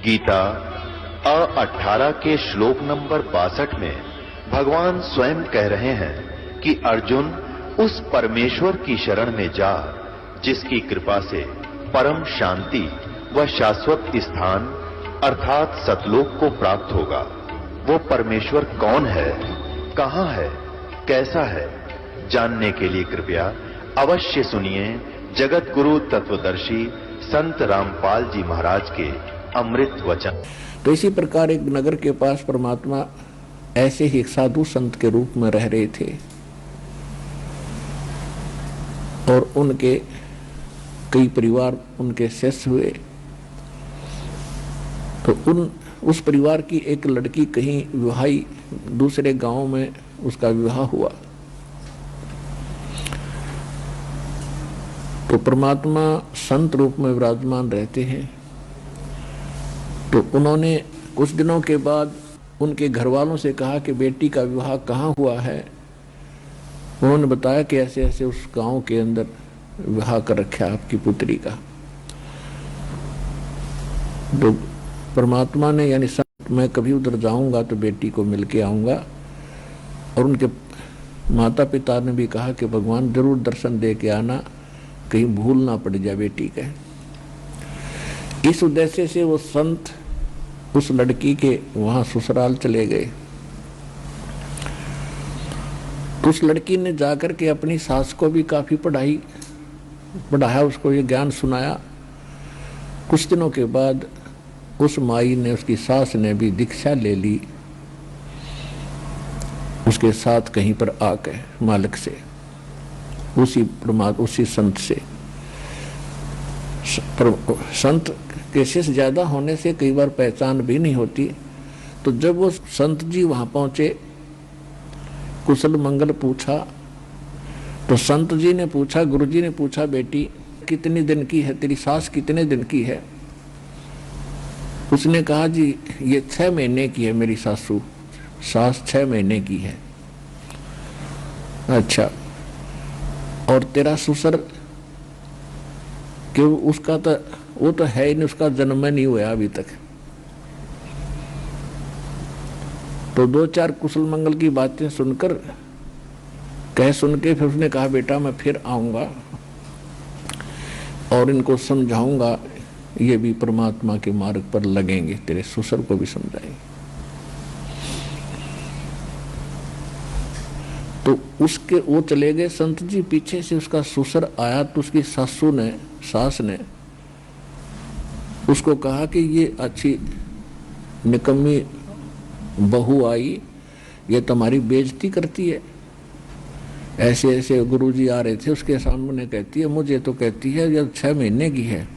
गीता 18 के श्लोक नंबर 62 में भगवान स्वयं कह रहे हैं कि अर्जुन उस परमेश्वर की शरण में जा जिसकी कृपा से परम शांति व शाश्वत स्थान अर्थात सतलोक को प्राप्त होगा। वो परमेश्वर कौन है, कहां है, कैसा है, जानने के लिए कृपया अवश्य सुनिए जगत गुरु तत्वदर्शी संत रामपाल जी महाराज के अमृत वचन। तो इसी प्रकार एक नगर के पास परमात्मा ऐसे ही एक साधु संत के रूप में रह रहे थे और उनके कई परिवार उनके शिष्य हुए। तो उस परिवार की एक लड़की कहीं विवाही दूसरे गांव में उसका विवाह हुआ। तो परमात्मा संत रूप में विराजमान रहते हैं। तो उन्होंने कुछ दिनों के बाद उनके घर वालों से कहा कि बेटी का विवाह कहाँ हुआ है। उन्होंने बताया कि ऐसे ऐसे उस गांव के अंदर विवाह कर रखा आपकी पुत्री का। तो परमात्मा ने यानी संत, मैं कभी उधर जाऊंगा तो बेटी को मिलके आऊंगा। और उनके माता पिता ने भी कहा कि भगवान जरूर दर्शन दे के आना, कहीं भूल ना पड़ जाए बेटी के। इस उद्देश्य से वो संत उस लड़की के वहां ससुराल चले गए। तो उस लड़की ने जाकर के अपनी सास को भी काफी पढ़ाया, उसको ये ज्ञान सुनाया। कुछ दिनों के बाद उस माई ने, उसकी सास ने भी दीक्षा ले ली उसके साथ कहीं पर आके मालिक से, उसी संत से। संत के शिष्य ज्यादा होने से कई बार पहचान भी नहीं होती। तो जब वो संत जी वहां पहुंचे, कुशल मंगल पूछा, तो संत जी ने पूछा, गुरु जी ने पूछा, बेटी कितने दिन की है, तेरी सास कितने दिन की है? उसने कहा जी ये 6 महीने की है मेरी सासू, सास 6 महीने की है। अच्छा, और तेरा ससुर कि उसका तो वो तो है ही नहीं, उसका जन्म नहीं हुआ अभी तक। तो 2-4 कुशल मंगल की बातें सुन के फिर उसने कहा बेटा मैं फिर आऊंगा और इनको समझाऊंगा, ये भी परमात्मा के मार्ग पर लगेंगे, तेरे ससुर को भी समझाएंगे। तो उसके वो चले गए संत जी। पीछे से उसका ससुर आया तो उसकी सास ने उसको कहा कि ये अच्छी निकम्मी बहू आई, ये तुम्हारी बेइज्जती करती है। ऐसे ऐसे गुरुजी आ रहे थे उसके सामने, कहती है मुझे तो कहती है ये 6 महीने की है।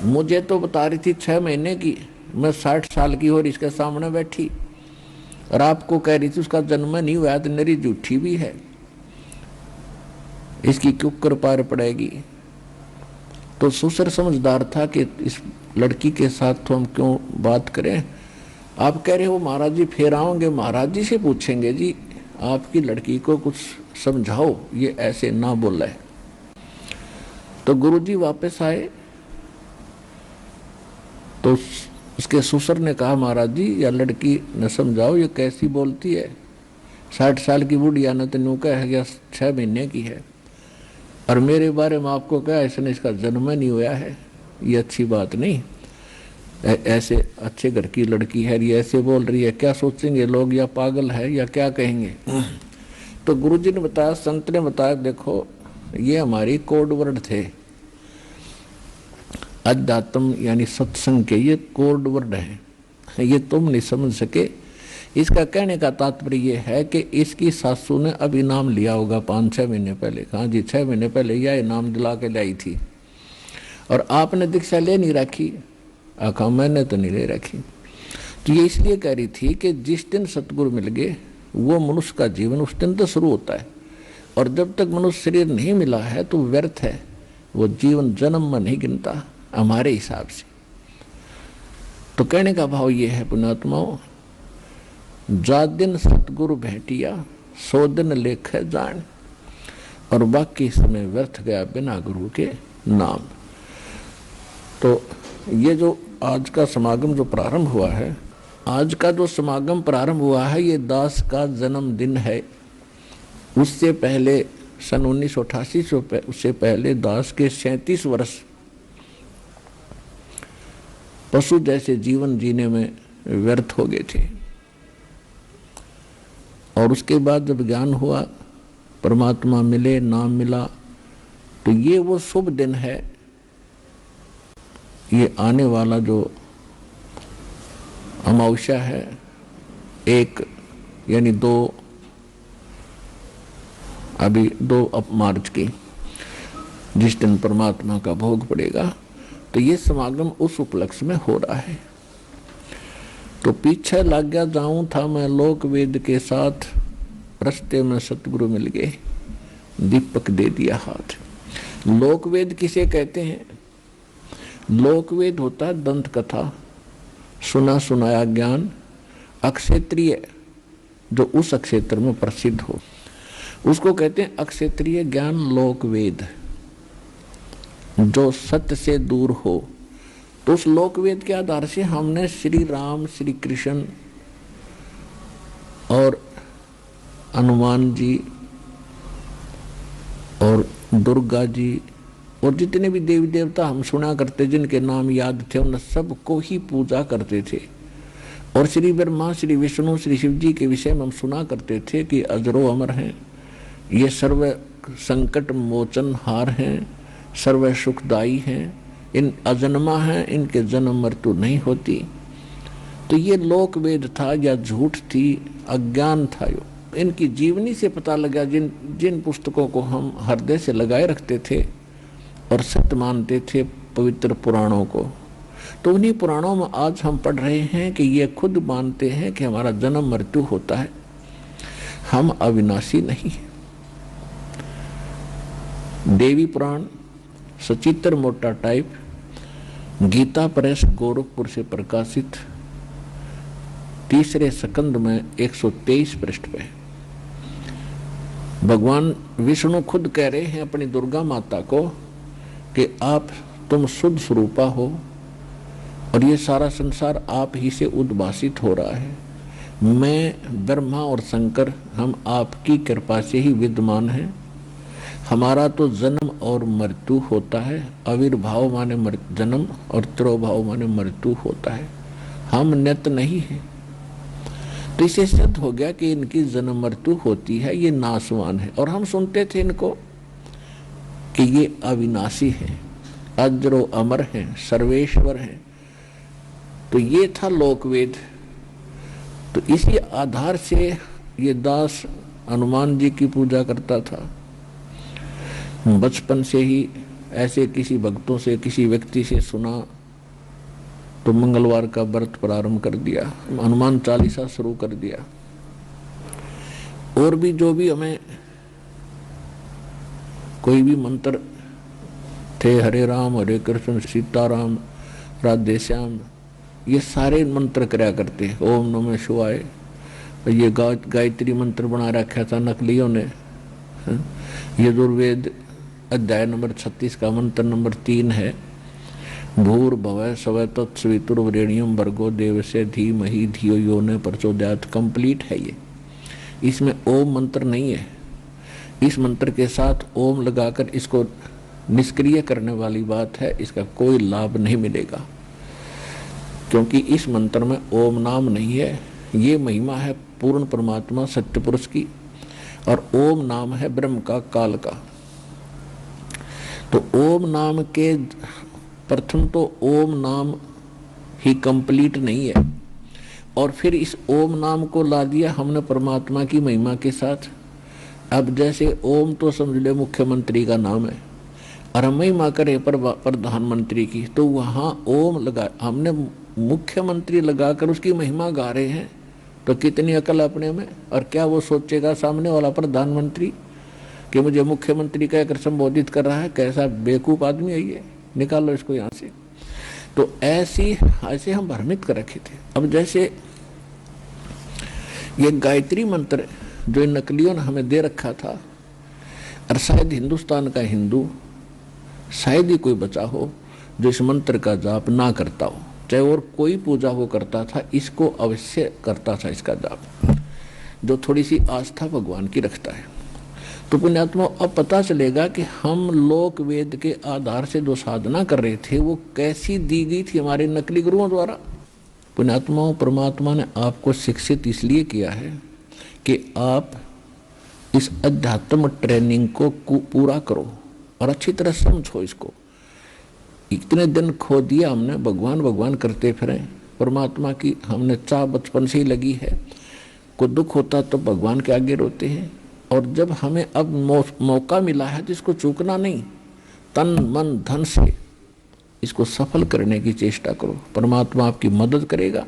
मुझे तो बता रही थी 6 महीने की, मैं 60 साल की और इसके सामने बैठी, और आपको कह रही थी उसका जन्म नहीं हुआ, तो मेरी झूठी भी है, इसकी क्यों कृपा पड़ेगी। तो ससुर समझदार था कि इस लड़की के साथ तो हम क्यों बात करें। आप कह रहे हो महाराज जी फिर आओगे, महाराज जी से पूछेंगे जी आपकी लड़की को कुछ समझाओ, ये ऐसे ना बोला है। तो गुरुजी वापस आए तो उसके ससुर ने कहा महाराज जी या लड़की न समझाओ, ये कैसी बोलती है, 60 साल की बुढ़िया न तेनू कह गया 6 महीने की है, और मेरे बारे में आपको क्या इसने इसका जन्म नहीं हुआ है, ये अच्छी बात नहीं। ऐसे अच्छे घर की लड़की है, ये ऐसे बोल रही है, क्या सोचेंगे लोग, या पागल है या क्या कहेंगे। तो गुरुजी ने बताया, संत ने बताया, देखो ये हमारी कोड वर्ड थे, अध्यात्म यानी सत्संग के ये कोड वर्ड है, ये तुम नहीं समझ सके। इसका कहने का तात्पर्य ये है कि इसकी सासू ने अब इनाम लिया होगा 5-6 महीने पहले। कहा जी 6 महीने पहले यह इनाम दिला के लाई थी, और आपने दीक्षा ले नहीं रखी। आखा मैंने तो नहीं ले रखी। तो ये इसलिए कह रही थी कि जिस दिन सतगुरु मिल गए वो मनुष्य का जीवन उस दिन तो शुरू होता है, और जब तक मनुष्य शरीर नहीं मिला है तो व्यर्थ है, वो जीवन जन्म में नहीं गिनता हमारे हिसाब से। तो कहने का भाव ये है पुण्यात्माओं, जा दिन सतगुरु भेटिया 100 दिन लेख जान, और बाकी समय व्यर्थ गया बिना गुरु के नाम। तो ये जो आज का समागम जो प्रारंभ हुआ है, आज का जो समागम प्रारंभ हुआ है, ये दास का जन्मदिन है। उससे पहले सन 1988 उससे पहले दास के 37 वर्ष पशु जैसे जीवन जीने में व्यर्थ हो गए थे। और उसके बाद जब ज्ञान हुआ, परमात्मा मिले, नाम मिला, तो ये वो शुभ दिन है। ये आने वाला जो अमावस्या है, 1 यानी 2 मार्च की, जिस दिन परमात्मा का भोग पड़ेगा, तो ये समागम उस उपलक्ष्य में हो रहा है। तो पीछे लग गया जाऊं था मैं लोक वेद के साथ, रस्ते में सतगुरु मिल गए, दीपक दे दिया हाथ। लोक वेद किसे कहते हैं? लोक वेद होता है दंत कथा, सुना सुनाया ज्ञान, अक्षेत्रीय, जो उस क्षेत्र में प्रसिद्ध हो, उसको कहते हैं अक्षेत्रीय ज्ञान लोक वेद, जो सत्य से दूर हो। तो उस लोक वेद के आधार से हमने श्री राम, श्री कृष्ण और हनुमान जी और दुर्गा जी और जितने भी देवी देवता हम सुना करते, जिनके नाम याद थे, उन सबको ही पूजा करते थे। और श्री ब्रह्मा, श्री विष्णु, श्री शिव जी के विषय में हम सुना करते थे कि अजरो अमर हैं, ये सर्व संकट मोचन हार हैं, सर्व सुखदाई हैं, इन अजन्मा हैं, इनके जन्म मृत्यु नहीं होती। तो ये लोक वेद था या झूठ थी, अज्ञान था। इनकी जीवनी से पता लगा, जिन पुस्तकों को हम हृदय से लगाए रखते थे और सत्य मानते थे, पवित्र पुराणों को, तो उन्हीं पुराणों में आज हम पढ़ रहे हैं कि ये खुद मानते हैं कि हमारा जन्म मृत्यु होता है, हम अविनाशी नहीं। देवी पुराण सचित्र मोटा टाइप, गीता प्रेस गोरखपुर से प्रकाशित, 3रे स्कंद में 123 पृष्ठ पे भगवान विष्णु खुद कह रहे हैं अपनी दुर्गा माता को कि तुम शुद्ध स्वरूपा हो और ये सारा संसार आप ही से उद्भासित हो रहा है। मैं, ब्रह्मा और शंकर, हम आपकी कृपा से ही विद्यमान हैं। हमारा तो जन्म और मृत्यु होता है, आविर्भाव माने जन्म और तिरोभाव माने मृत्यु होता है, हम नित्य नहीं है। तो इसे सिद्ध हो गया कि इनकी जन्म मृत्यु होती है, ये नाशवान है। और हम सुनते थे इनको कि ये अविनाशी है, अजरो अमर हैं, सर्वेश्वर हैं। तो ये था लोकवेद। तो इसी आधार से ये दास हनुमान जी की पूजा करता था। बचपन से ही ऐसे किसी भक्तों से, किसी व्यक्ति से सुना तो मंगलवार का व्रत प्रारंभ कर दिया, हनुमान चालीसा शुरू कर दिया। और भी जो भी हमें कोई भी मंत्र थे, हरे राम हरे कृष्ण सीताराम राधे श्याम, ये सारे मंत्र कराया करते हैं। ओम नमः शिवाय, ये गायत्री मंत्र बना रखा था नकलियों ने। यजुर्वेद अध्याय नंबर 36 का मंत्र नंबर 3 है, भूर्भुवः स्वः तत्सवितुर्वरेण्यं भर्गो देवस्य धीमहि धियो यो न प्रचोदयात्। कंप्लीट है ये, इसमें ओम मंत्र नहीं है। इस मंत्र के साथ ओम लगाकर इसको निष्क्रिय करने वाली बात है, इसका कोई लाभ नहीं मिलेगा, क्योंकि इस मंत्र में ओम नाम नहीं है। ये महिमा है पूर्ण परमात्मा सत्य पुरुष की, और ओम नाम है ब्रह्म का, काल का। तो ओम नाम के प्रथम तो ओम नाम ही कंप्लीट नहीं है, और फिर इस ओम नाम को ला दिया हमने परमात्मा की महिमा के साथ। अब जैसे ओम तो समझ ले मुख्यमंत्री का नाम है, और हम महिमा करें प्रधानमंत्री की, तो वहाँ ओम लगा, हमने मुख्यमंत्री लगाकर उसकी महिमा गा रहे हैं। तो कितनी अकल अपने में, और क्या वो सोचेगा सामने वाला प्रधानमंत्री कि मुझे मुख्यमंत्री कहकर संबोधित कर रहा है, कैसा बेवकूफ आदमी है ये, निकालो इसको यहाँ से। तो ऐसे हम भ्रमित कर रखे थे। अब जैसे ये गायत्री मंत्र जो इन नकलियों ने हमें दे रखा था, और शायद हिंदुस्तान का हिंदू शायद ही कोई बचा हो जो इस मंत्र का जाप ना करता हो। चाहे और कोई पूजा वो करता था, इसको अवश्य करता था इसका जाप, जो थोड़ी सी आस्था भगवान की रखता है। तो पुण्यात्मा अब पता चलेगा कि हम लोक वेद के आधार से जो साधना कर रहे थे वो कैसी दी गई थी हमारे नकली गुरुओं द्वारा। पुण्यात्माओं, परमात्मा ने आपको शिक्षित इसलिए किया है कि आप इस अध्यात्म ट्रेनिंग को पूरा करो और अच्छी तरह समझो इसको। इतने दिन खो दिया हमने, भगवान भगवान करते फिरे, परमात्मा की हमने चाह बचपन से ही लगी है। कोई दुख होता तो भगवान के आगे रोते हैं, और जब हमें अब मौका मिला है तो इसको चूकना नहीं, तन मन धन से इसको सफल करने की चेष्टा करो। परमात्मा आपकी मदद करेगा,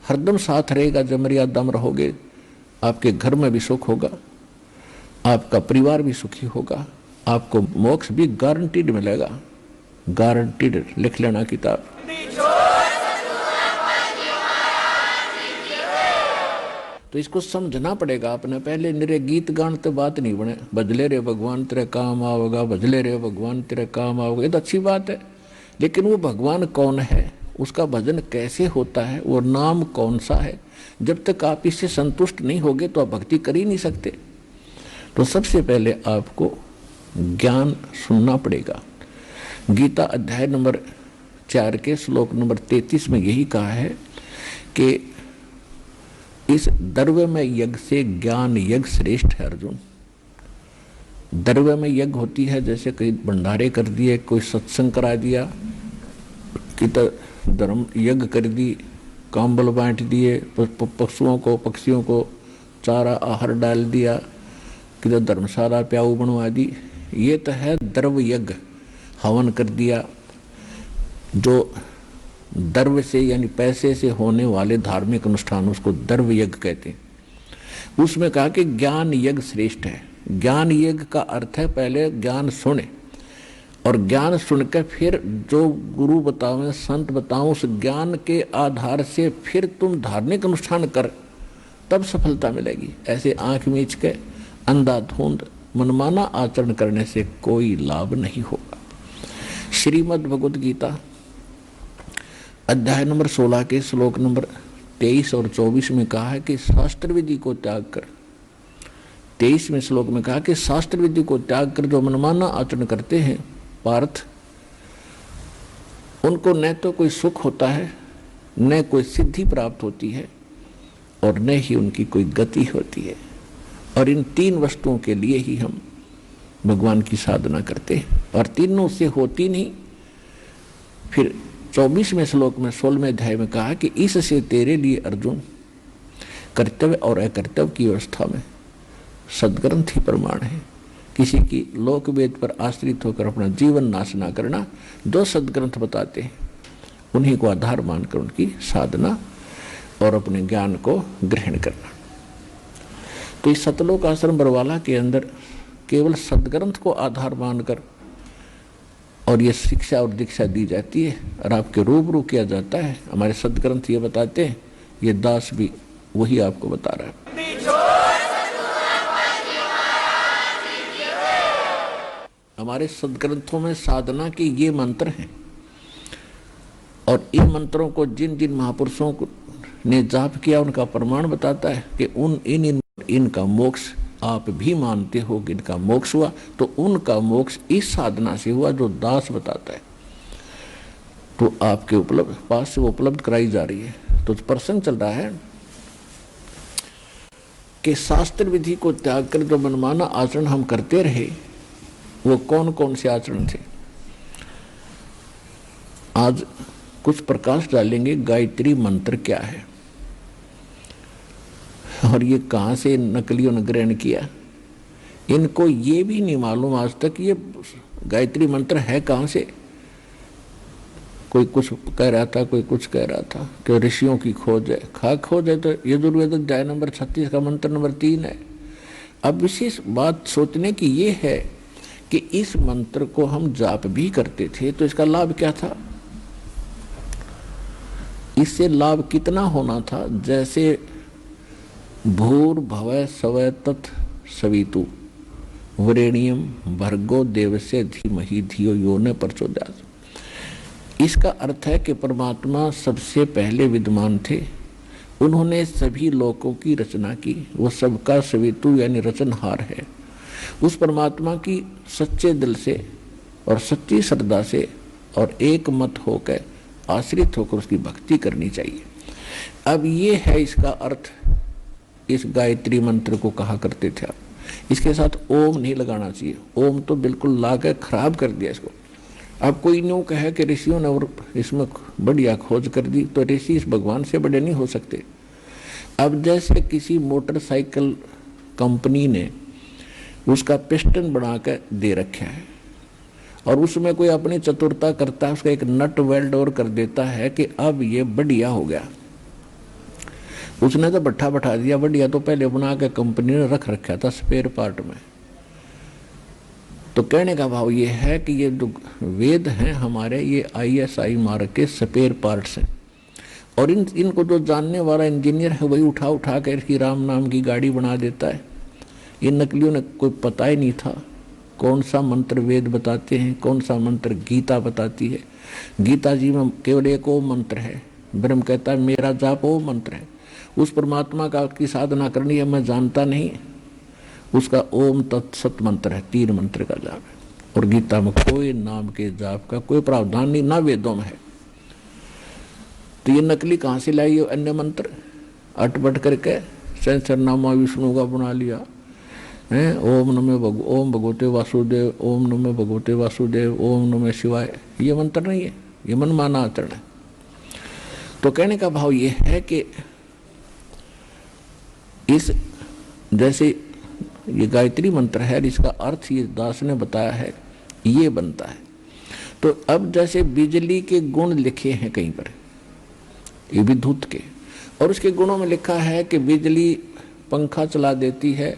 हरदम साथ रहेगा। जब मर्यादम रहोगे आपके घर में भी सुख होगा, आपका परिवार भी सुखी होगा, आपको मोक्ष भी गारंटीड मिलेगा, गारंटीड। लिख लेना किताब। तो इसको समझना पड़ेगा अपने। पहले निरे गीत गान तो बात नहीं बने, बजले रे भगवान तेरे काम आओगा, बजले रे भगवान तेरे काम आओगा, ये तो अच्छी बात है, लेकिन वो भगवान कौन है, उसका भजन कैसे होता है, वो नाम कौन सा है, जब तक आप इससे संतुष्ट नहीं होगे तो आप भक्ति कर ही नहीं सकते। तो सबसे पहले आपको ज्ञान सुनना पड़ेगा। गीता अध्याय नंबर 4 के श्लोक नंबर 33 में यही कहा है कि इस द्रव्य में यज्ञ से ज्ञान यज्ञ श्रेष्ठ है। अर्जुन, द्रव्य में यज्ञ होती है, जैसे कहीं भंडारे कर दिए, कोई सत्संग करा दिया, कि धर्म यज्ञ कर दी, काम्बल बांट दिए, पशुओं को पक्षियों को चारा आहार डाल दिया, कि धर्मशाला प्याऊ बनवा दी, ये तो है द्रव्य यज्ञ। हवन कर दिया, जो द्रव्य से यानी पैसे से होने वाले धार्मिक अनुष्ठान, उसको द्रव्य यज्ञ कहते हैं। उसमें कहा कि ज्ञान यज्ञ श्रेष्ठ है। ज्ञान यज्ञ का अर्थ है पहले ज्ञान सुने, और ज्ञान सुनकर फिर जो गुरु बताओ संत बताओ उस ज्ञान के आधार से फिर तुम धार्मिक अनुष्ठान कर, तब सफलता मिलेगी। ऐसे आंख मीच के अंधाधुंध मनमाना आचरण करने से कोई लाभ नहीं होगा। श्रीमद् भगवद गीता अध्याय नंबर 16 के श्लोक नंबर 23 और 24 में कहा है कि शास्त्र विधि को त्याग कर। 23वें श्लोक में कहा कि शास्त्र विधि को त्याग कर जो मनमाना आचरण करते हैं पार्थ, उनको न तो कोई सुख होता है, न कोई सिद्धि प्राप्त होती है, और न ही उनकी कोई गति होती है। और इन 3 वस्तुओं के लिए ही हम भगवान की साधना करते हैं, और तीनों से होती नहीं। फिर 24वें श्लोक में 16वें अध्याय में कहा कि इससे तेरे लिए अर्जुन कर्तव्य और अकर्तव्य की व्यवस्था में सद्ग्रंथ ही प्रमाण है। किसी की लोक वेद पर आश्रित होकर अपना जीवन नाश ना करना। जो सद्ग्रंथ बताते हैं उन्हीं को आधार मानकर उनकी साधना और अपने ज्ञान को ग्रहण करना। तो इस सतलोक आश्रम बरवाला के अंदर केवल सद्ग्रंथ को आधार मानकर और ये शिक्षा और दीक्षा दी जाती है, और आपके रूबरू किया जाता है। हमारे सद्ग्रंथ ये बताते हैं, ये दास भी वही आपको बता रहा है। हमारे सद्ग्रंथों में साधना के ये मंत्र हैं, और इन मंत्रों को जिन जिन महापुरुषों ने जाप किया उनका प्रमाण बताता है कि इनका मोक्ष आप भी मानते हो कि इनका मोक्ष हुआ, तो उनका मोक्ष इस साधना से हुआ जो दास बताता है। तो आपके पास से वो उपलब्ध कराई जा रही है। तो प्रसंग चल रहा है कि शास्त्र विधि को त्याग कर जो मनमाना आचरण हम करते रहे, वो कौन कौन से आचरण थे। आज कुछ प्रकाश डालेंगे गायत्री मंत्र क्या है और ये कहाँ से नकलियों ने ग्रहण किया। इनको ये भी नहीं मालूम आज तक ये गायत्री मंत्र है कहाँ से। कोई कुछ कह रहा था, कोई कुछ कह रहा था कि ऋषियों की खोज है। खोज है तो यजुर्वेद अध्याय नंबर 36 का मंत्र नंबर 3 है। अब विशेष बात सोचने की ये है कि इस मंत्र को हम जाप भी करते थे तो इसका लाभ क्या था। इससे लाभ कितना होना था, जैसे भूर्भुवः स्वः तत् सवितु वरेण्यम भर्गो देवस्य धीमहि धियो यो न प्रचोदयात्। इसका अर्थ है कि परमात्मा सबसे पहले विद्यमान थे, उन्होंने सभी लोकों की रचना की, वो सबका सवितु यानी रचनहार है। उस परमात्मा की सच्चे दिल से और सच्ची श्रद्धा से और एक मत होकर आश्रित होकर उसकी भक्ति करनी चाहिए। अब ये है इसका अर्थ। इस गायत्री मंत्र को कहा करते थे आप, इसके साथ ओम नहीं लगाना चाहिए। ओम तो बिल्कुल ला के खराब कर दिया इसको। अब कोई न्यू कहे कि ऋषियों ने और इसमें बढ़िया खोज कर दी, तो ऋषि इस भगवान से बड़े नहीं हो सकते। अब जैसे किसी मोटरसाइकिल कंपनी ने उसका पिस्टन बना कर दे रखा है और उसमें कोई अपनी चतुरता करता है, उसका एक नट वेल्ड और कर देता है कि अब ये बढ़िया हो गया। उसने तो बैठा दिया बढ़िया, तो पहले बना के कंपनी ने रख रखा था स्पेयर पार्ट में। तो कहने का भाव ये है कि ये जो वेद हैं हमारे, ये ISI मार्ग के स्पेयर पार्ट्स हैं, और इनको जो जानने वाला इंजीनियर है वही उठा कर इसकी राम नाम की गाड़ी बना देता है। इन नकलियों ने कोई पता ही नहीं था कौन सा मंत्र वेद बताते हैं, कौन सा मंत्र गीता बताती है। गीता जी में केवल एक ओम मंत्र है। ब्रह्म कहता है मेरा जाप ओम मंत्र है। उस परमात्मा का की साधना करनी है, मैं जानता नहीं, उसका ओम तत्सत मंत्र है, 3 मंत्र का जाप है। और गीता में कोई नाम के जाप का कोई प्रावधान नहीं, ना वेदों में है। तो ये नकली कहाँ से लाई हो अन्य मंत्र अटपट करके सहस्रनामा विष्णु का बना लिया है। ओम भगवते वासुदेव, ओम नमो भगवते वासुदेव, ओम नमः शिवाय, ये मंत्र नहीं है, ये मनमाना आचरण है। तो कहने का भाव ये है कि इस जैसे ये गायत्री मंत्र है, इसका अर्थ ये दास ने बताया है, ये बनता है। तो अब जैसे बिजली के गुण लिखे हैं कहीं पर, ये विद्युत के, और उसके गुणों में लिखा है कि बिजली पंखा चला देती है,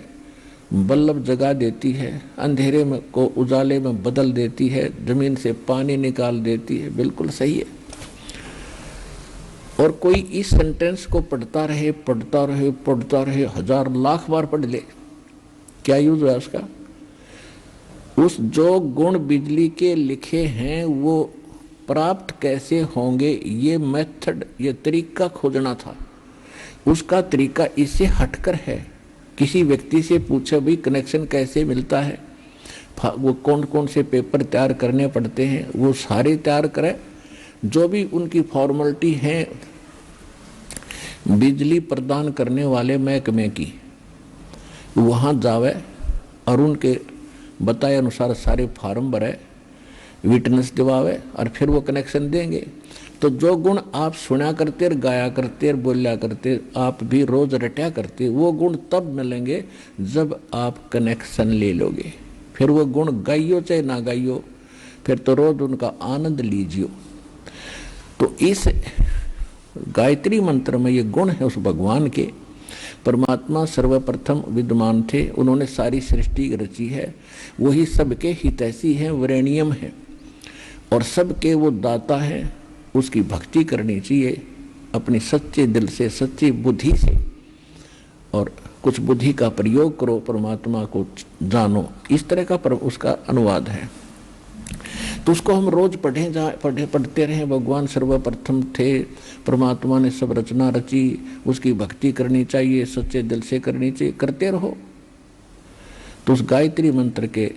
बल्ब जगा देती है, अंधेरे में को उजाले में बदल देती है, जमीन से पानी निकाल देती है। बिल्कुल सही है। और कोई इस सेंटेंस को पढ़ता रहे, 1000 लाख बार पढ़ ले, क्या यूज है उसका? उस जो गुण बिजली के लिखे हैं वो प्राप्त कैसे होंगे, ये मेथड, ये तरीका खोजना था। उसका तरीका इससे हटकर है। किसी व्यक्ति से पूछे भाई कनेक्शन कैसे मिलता है, वो कौन कौन से पेपर तैयार करने पड़ते हैं, वो सारे तैयार करे। जो भी उनकी फॉर्मेलिटी है बिजली प्रदान करने वाले महकमे की, वहाँ जावे और उनके बताए अनुसार सारे फार्म भरे, विटनेस दिवावे और फिर वो कनेक्शन देंगे। तो जो गुण आप सुना करते, गाया करते, बोलिया करते, आप भी रोज रटा करते, वो गुण तब मिलेंगे जब आप कनेक्शन ले लोगे। फिर वो गुण गाइयो चाहे ना गाइयो, फिर तो रोज उनका आनंद लीजियो। तो इस गायत्री मंत्र में ये गुण है उस भगवान के। परमात्मा सर्वप्रथम विद्यमान थे, उन्होंने सारी सृष्टि रची है, वही सबके हितैषी हैं, वरेण्यम है, और सबके वो दाता हैं। उसकी भक्ति करनी चाहिए अपनी सच्चे दिल से, सच्ची बुद्धि से, और कुछ बुद्धि का प्रयोग करो, परमात्मा को जानो। इस तरह का उसका अनुवाद है। तो उसको हम रोज पढ़ते रहें। भगवान सर्वप्रथम थे, परमात्मा ने सब रचना रची, उसकी भक्ति करनी चाहिए, सच्चे दिल से करनी चाहिए, करते रहो। तो उस गायत्री मंत्र के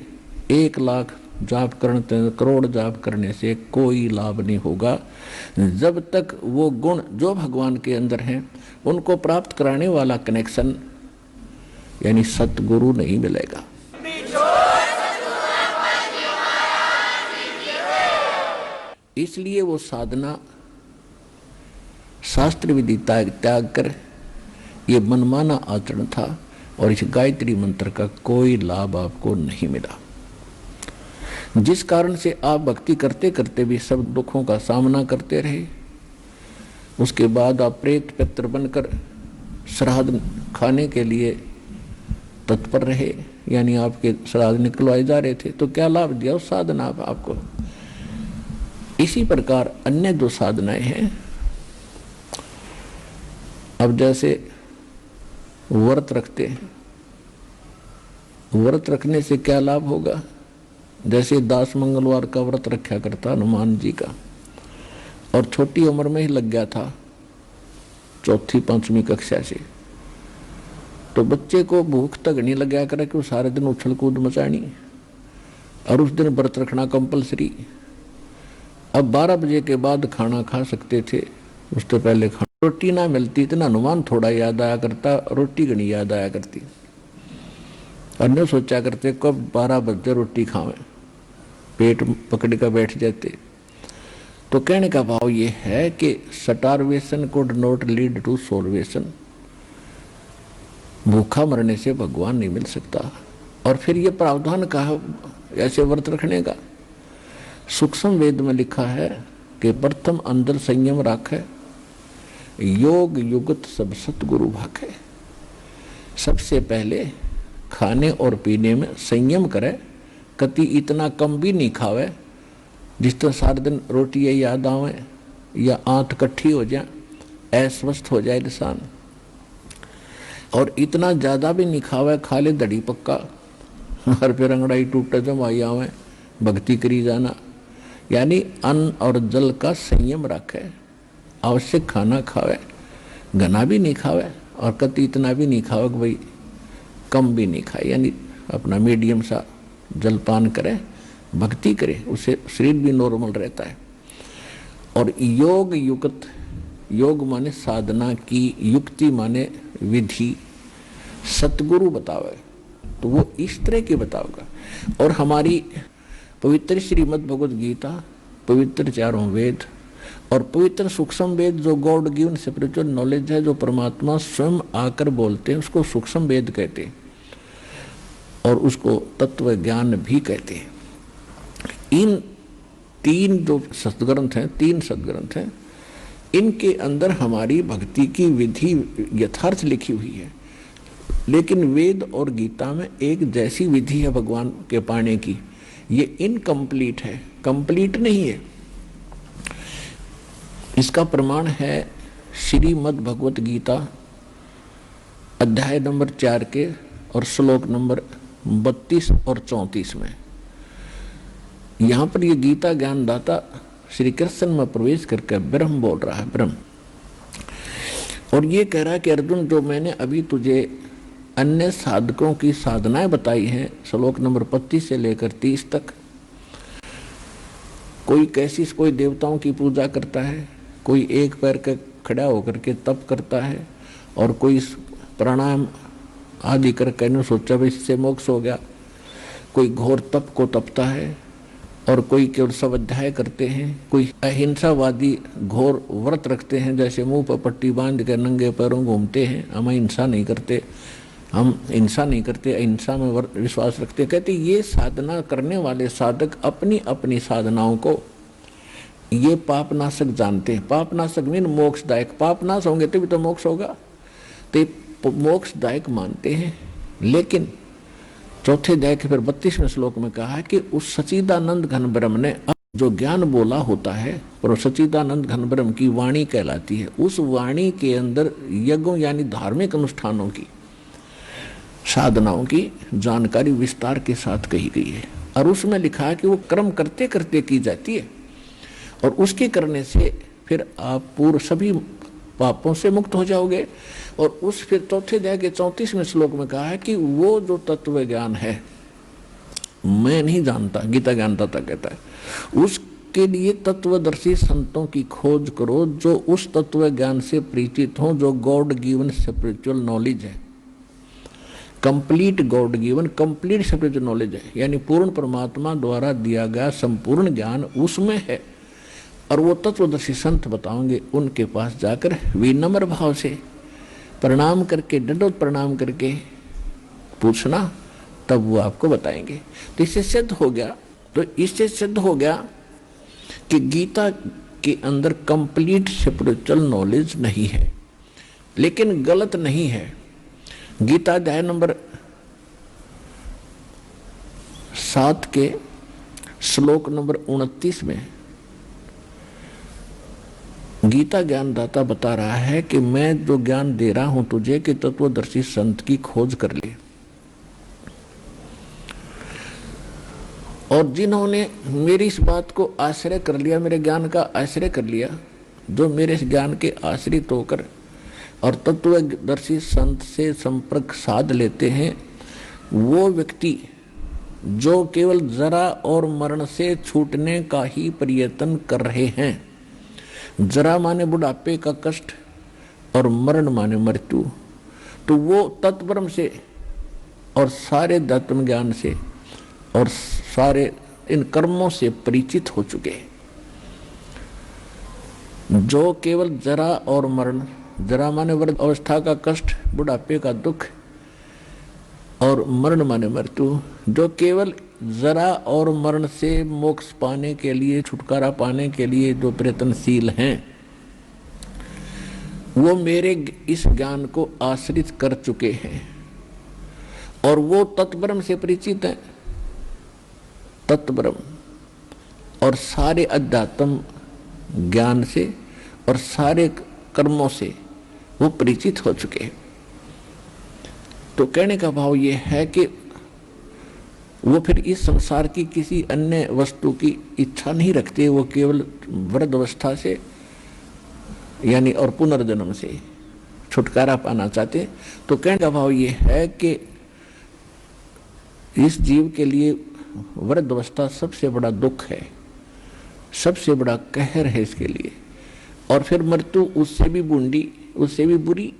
1 लाख जाप करने, करोड़ जाप करने से कोई लाभ नहीं होगा जब तक वो गुण जो भगवान के अंदर हैं उनको प्राप्त कराने वाला कनेक्शन यानी सतगुरु नहीं मिलेगा। इसलिए वो साधना शास्त्र विधि त्याग कर ये मनमाना आचरण था, और इस गायत्री मंत्र का कोई लाभ आपको नहीं मिला, जिस कारण से आप भक्ति करते करते भी सब दुखों का सामना करते रहे। उसके बाद आप प्रेत पित्र बनकर श्राद्ध खाने के लिए तत्पर रहे, यानी आपके श्राद्ध निकलवाए जा रहे थे। तो क्या लाभ दिया उस साधना आपको? इसी प्रकार अन्य जो साधनाएं हैं, अब जैसे व्रत रखते हैं, व्रत रखने से क्या लाभ होगा? जैसे दास मंगलवार का व्रत रखा करता हनुमान जी का, और छोटी उम्र में ही लग गया था, चौथी पांचवी कक्षा से। तो बच्चे को भूख तक नहीं लग गया करे कि वो सारे दिन उछल कूद मचानी, और उस दिन व्रत रखना कंपलसरी। अब 12 बजे के बाद खाना खा सकते थे, उससे पहले रोटी ना मिलती तो हनुमान थोड़ा याद आया करता, रोटी घनी याद आया करती। अन्य सोचा करते कब 12 बजे रोटी खावें, पेट पकड़ कर बैठ जाते। तो कहने का भाव ये है कि starvation could not lead to salvation, भूखा मरने से भगवान नहीं मिल सकता। और फिर ये प्रावधान कहा ऐसे व्रत रखने का। सूक्ष्म वेद में लिखा है कि प्रथम अंदर संयम राखे, योग युगत सब सतगुरु भाखे। सबसे पहले खाने और पीने में संयम करे, कति इतना कम भी नहीं खावे जिस तरह सारे दिन रोटी याद आवे या आंत कट्ठी हो जाए, अस्वस्थ हो जाए इंसान। और इतना ज्यादा भी नहीं खावे, खा ले दड़ी पक्का, हर फिर अंगड़ाई टूटे जमाई आवे, भक्ति करी जाना। यानी अन्न और जल का संयम रखे, आवश्यक खाना खावे, घना भी नहीं खावे और कति इतना भी नहीं खावे कि भाई कम भी नहीं खाए, यानी अपना मीडियम सा जलपान करे, भक्ति करे, उससे शरीर भी नॉर्मल रहता है। और योग युक्त, योग माने साधना की, युक्ति माने विधि, सतगुरु बतावे तो वो इस तरह की बताओगा। और हमारी पवित्र श्रीमद् भगवद गीता, पवित्र चारों वेद और पवित्र सूक्ष्म वेद जो गॉड गिवन स्पिरिचुअल नॉलेज है, जो परमात्मा स्वयं आकर बोलते हैं, उसको सूक्ष्म वेद कहते हैं और उसको तत्व ज्ञान भी कहते हैं। इन तीन जो सदग्रंथ हैं, 3 सदग्रंथ हैं, इनके अंदर हमारी भक्ति की विधि यथार्थ लिखी हुई है। लेकिन वेद और गीता में एक जैसी विधि है भगवान के पाने की, ये इनकम्प्लीट है, कंप्लीट नहीं है। इसका प्रमाण है श्रीमद् भगवत गीता अध्याय नंबर 4 के और श्लोक नंबर 32 और 34 में। यहां पर ये गीता ज्ञानदाता श्री कृष्ण में प्रवेश करके ब्रह्म बोल रहा है, ब्रह्म। और ये कह रहा है कि अर्जुन, जो मैंने अभी तुझे अन्य साधकों की साधनाएं बताई हैं, श्लोक नंबर 25 से लेकर 30 तक, कोई कैसी, कोई देवताओं की पूजा करता है, कोई एक पैर के खड़ा होकर के तप करता है, और कोई प्राणायाम आदि करके न सोचा भाई इससे मोक्ष हो गया, कोई घोर तप को तपता है, और कोई केवल स्वाध्याय करते हैं, कोई अहिंसावादी घोर व्रत रखते हैं, जैसे मुंह पर पट्टी बांध कर नंगे पैरों घूमते हैं, हम हिंसा नहीं करते, हम हिंसा नहीं करते, अहिंसा में विश्वास रखते। कहते ये साधना करने वाले साधक अपनी अपनी साधनाओं को ये पापनाशक जानते हैं। पापनाशक मीन मोक्षदायक, पापनाश होंगे तभी तो मोक्ष होगा, तो मोक्षदायक मानते हैं। लेकिन चौथे अध्याय के फिर 32वें श्लोक में कहा है कि उस सच्चिदानंद घन ब्रह्म ने जो ज्ञान बोला होता है, पर सच्चिदानंद घन ब्रह्म की वाणी कहलाती है। उस वाणी के अंदर यज्ञों यानी धार्मिक अनुष्ठानों की, साधनाओं की जानकारी विस्तार के साथ कही गई है। और उसमें लिखा है कि वो कर्म करते करते की जाती है, और उसके करने से फिर आप पूर्व सभी पापों से मुक्त हो जाओगे। और उस फिर चौथे अध्याय के 34वें श्लोक में कहा है कि वो जो तत्व ज्ञान है मैं नहीं जानता, गीता ज्ञानदाता कहता है, उसके लिए तत्वदर्शी संतों की खोज करो जो उस तत्व ज्ञान से परिचित हों, जो गॉड गिवन स्पिरिचुअल नॉलेज है, complete God given complete spiritual knowledge है, यानी पूर्ण परमात्मा द्वारा दिया गया संपूर्ण ज्ञान उसमें है। और वो तत्वदर्शी संत बताओगे, उनके पास जाकर विनम्र भाव से प्रणाम करके, दंडवत प्रणाम करके पूछना, तब वो आपको बताएंगे। तो इससे सिद्ध हो गया कि गीता के अंदर कंप्लीट स्पिरिचुअल नॉलेज नहीं है, लेकिन गलत नहीं है। गीता अध्याय नंबर 7 के श्लोक नंबर 29 में गीता ज्ञानदाता बता रहा है कि मैं जो ज्ञान दे रहा हूं तुझे कि तत्वदर्शी संत की खोज कर ले। और जिन्होंने मेरी इस बात को आश्रय कर लिया, मेरे ज्ञान का आश्रय कर लिया, जो मेरे इस ज्ञान के आश्रित होकर और तत्वदर्शी संत से संपर्क साध लेते हैं, वो व्यक्ति जो केवल जरा और मरण से छूटने का ही प्रयत्न कर रहे हैं। जरा माने बुढ़ापे का कष्ट और मरण माने मृत्यु, तो वो तत्परम से और सारे तत्व ज्ञान से और सारे इन कर्मों से परिचित हो चुके हैं। जो केवल जरा और मरण, जरा माने वृद्ध अवस्था का कष्ट, बुढ़ापे का दुख, और मरण माने मृत्यु, जो केवल जरा और मरण से मोक्ष पाने के लिए, छुटकारा पाने के लिए जो प्रयत्नशील हैं, वो मेरे इस ज्ञान को आश्रित कर चुके हैं और वो तत्ब्रह्म से परिचित हैं। तत्ब्रह्म और सारे अध्यात्म ज्ञान से और सारे कर्मों से वो परिचित हो चुके हैं। तो कहने का भाव ये है कि वो फिर इस संसार की किसी अन्य वस्तु की इच्छा नहीं रखते, वो केवल वृद्ध अवस्था से यानी और पुनर्जन्म से छुटकारा पाना चाहते। तो कहने का भाव ये है कि इस जीव के लिए वृद्ध अवस्था सबसे बड़ा दुख है, सबसे बड़ा कहर है इसके लिए, और फिर मृत्यु उससे भी बूंदी, उससे भी बुरी।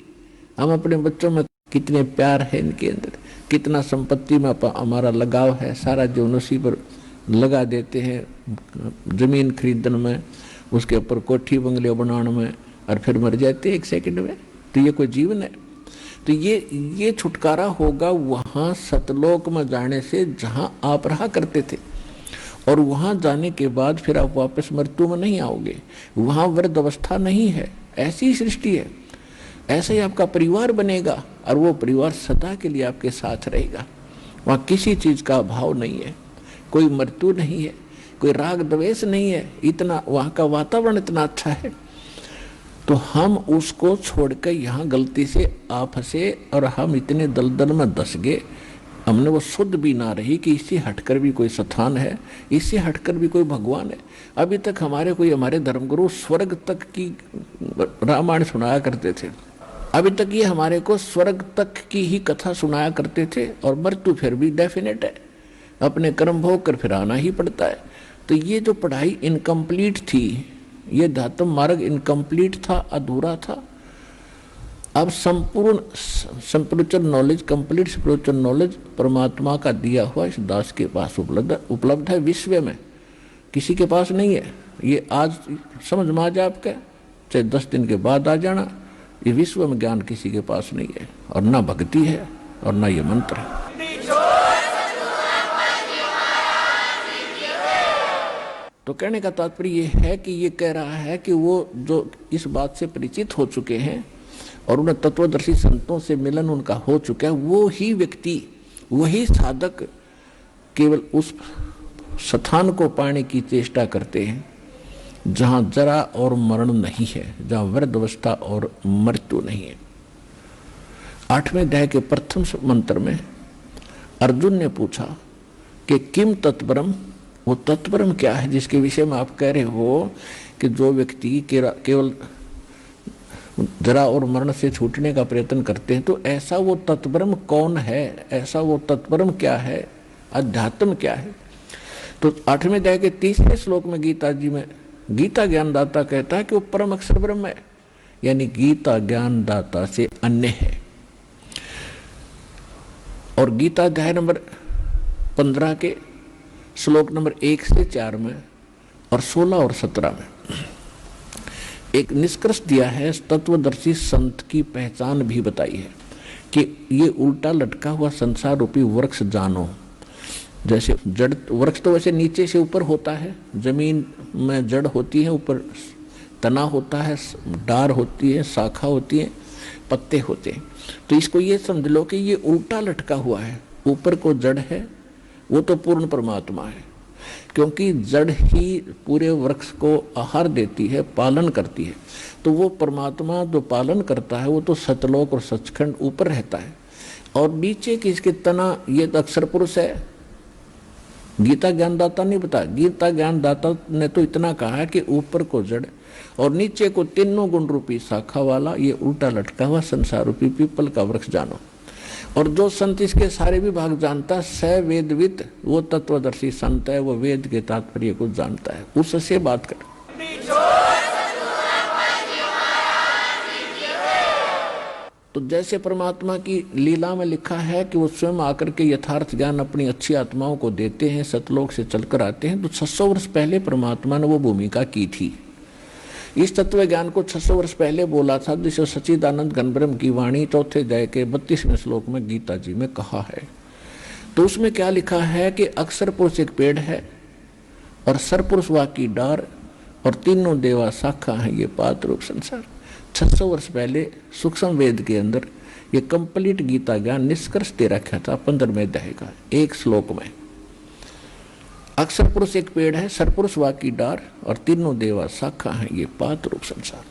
हम अपने बच्चों में कितने प्यार है इनके अंदर, कितना संपत्ति में हमारा लगाव है, सारा जीवन उसी पर लगा देते हैं, जमीन खरीदने में, उसके ऊपर कोठी बंगले बनाने में, और फिर मर जाते हैं एक सेकंड में। तो ये कोई जीवन है? तो ये छुटकारा होगा वहाँ सतलोक में जाने से जहाँ आप रहा करते थे, और वहाँ जाने के बाद फिर आप वापस मृत्यु में नहीं आओगे। वहाँ वृद्ध अवस्था नहीं है, ऐसी सृष्टि है, ऐसा ही आपका परिवार बनेगा और वो परिवार सदा के लिए आपके साथ रहेगा। वहाँ किसी चीज़ का अभाव नहीं है, कोई मृत्यु नहीं है, कोई राग द्वेष नहीं है, इतना वहाँ का वातावरण इतना अच्छा है। तो हम उसको छोड़कर यहाँ गलती से आप फंसे और हम इतने दलदल में धस गए, हमने वो शुद्ध भी ना रही कि इससे हटकर भी कोई स्थान है, इससे हटकर भी कोई भगवान है। अभी तक हमारे धर्मगुरु स्वर्ग तक की रामायण सुनाया करते थे, अभी तक ये हमारे को स्वर्ग तक की ही कथा सुनाया करते थे, और मृत्यु फिर भी डेफिनेट है, अपने कर्म भोग कर फिर आना ही पड़ता है। तो ये जो पढ़ाई इनकम्प्लीट थी, ये धातम मार्ग इनकम्प्लीट था, अधूरा था। अब संपूर्ण spiritual knowledge, complete spiritual knowledge परमात्मा का दिया हुआ इस दास के पास उपलब्ध है, विश्व में किसी के पास नहीं है। ये आज समझ में आ जाए आपके, चाहे 10 दिन के बाद आ जाना, ये विश्व में ज्ञान किसी के पास नहीं है, और ना भक्ति है और ना ये मंत्र है। तो कहने का तात्पर्य ये है कि ये कह रहा है कि वो जो इस बात से परिचित हो चुके हैं और उन्हें तत्वदर्शी संतों से मिलन उनका हो चुका है, वो ही व्यक्ति, वही साधक केवल उस स्थान को पाने की चेष्टा करते हैं जहाँ जरा और मरण नहीं है, जहाँ वृद्ध अवस्था और मृत्यु नहीं है। 8वें अध्याय के प्रथम मंत्र में अर्जुन ने पूछा कि किम तत्परम, वो तत्परम क्या है जिसके विषय में आप कह रहे हो कि जो व्यक्ति केवल जरा और मरण से छूटने का प्रयत्न करते हैं, तो ऐसा वो तत्परम कौन है, ऐसा वो तत्परम क्या है, अध्यात्म क्या है? तो 8वें अध्याय के 30वें श्लोक में गीता जी में गीता ज्ञानदाता कहता है कि वो परम अक्षर ब्रह्म है, यानी गीता ज्ञानदाता से अन्य है। और गीता अध्याय नंबर 15 के श्लोक नंबर 1 से 4 में और 16 और 17 में एक निष्कर्ष दिया है, तत्वदर्शी संत की पहचान भी बताई है कि ये उल्टा लटका हुआ संसार रूपी वृक्ष जानो। जैसे जड़ वृक्ष तो वैसे नीचे से ऊपर होता है, जमीन में जड़ होती है, ऊपर तना होता है, डार होती है, शाखा होती है, पत्ते होते हैं। तो इसको ये समझ लो कि ये उल्टा लटका हुआ है, ऊपर को जड़ है, वो तो पूर्ण परमात्मा है, क्योंकि जड़ ही पूरे वृक्ष को आहार देती है, पालन करती है। तो वो परमात्मा जो पालन करता है वो तो सतलोक और सचखंड ऊपर रहता है, और नीचे की इसके तना ये तो अक्षर पुरुष है, गीता ज्ञानदाता नहीं बताया। गीता ज्ञानदाता ने तो इतना कहा है कि ऊपर को जड़ और नीचे को तीनों गुण रूपी शाखा वाला ये उल्टा लटका हुआ संसार रूपी पीपल का वृक्ष जानो। और जो संत इसके सारे विभाग जानता, स वेदविद, वो तत्वदर्शी संत है, वो वेद के तात्पर्य को जानता है, उससे बात कर। तो जैसे परमात्मा की लीला में लिखा है कि वो स्वयं आकर के यथार्थ ज्ञान अपनी अच्छी आत्माओं को देते हैं, सतलोक से चलकर आते हैं, तो 600 वर्ष पहले परमात्मा ने वो भूमिका की थी। इस तत्व ज्ञान को 600 वर्ष पहले बोला था, जिसे सच्चिदानंद घनब्रह्म की वाणी चौथे अध्याय के 32वें श्लोक में गीता जी में कहा है। तो उसमें क्या लिखा है कि अक्षर पुरुष एक पेड़ है और सरपुरुष वा की डार और तीनों देवा शाखा है ये पात रूप संसार। 600 वर्ष पहले सूक्ष्म वेद के अंदर ये कंप्लीट गीता ज्ञान निष्कर्ष दे रखा था 15वें अध्याय का एक श्लोक में। अक्षर पुरुष एक पेड़ है, सरपुरुष वा की डार और तीनों देवा शाखा है ये पात रूप संसार।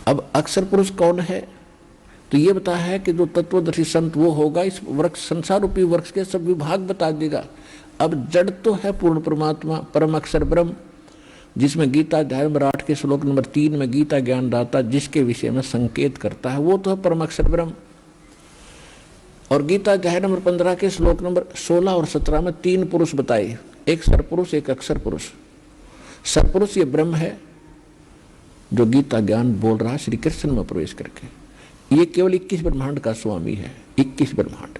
अब अक्षर पुरुष कौन है? तो ये बताया है कि जो तत्वदर्शी संत वो होगा, इस वृक्ष संसार रूपी वृक्ष के सब विभाग बता देगा। अब जड़ तो है पूर्ण परमात्मा परम अक्षर ब्रह्म, जिसमें गीता अध्याय नंबर 8 के श्लोक नंबर 3 में गीता ज्ञानदाता जिसके विषय में संकेत करता है वो तो है परम अक्षर ब्रह्म। और गीता अध्याय नंबर 15 के श्लोक नंबर 16 और 17 में 3 पुरुष बताए, एक सरपुरुष एक अक्षर पुरुष। सरपुरुष ये ब्रह्म है जो गीता ज्ञान बोल रहा है श्री कृष्ण में प्रवेश करके, ये केवल 21 ब्रह्मांड का स्वामी है, 21 ब्रह्मांड।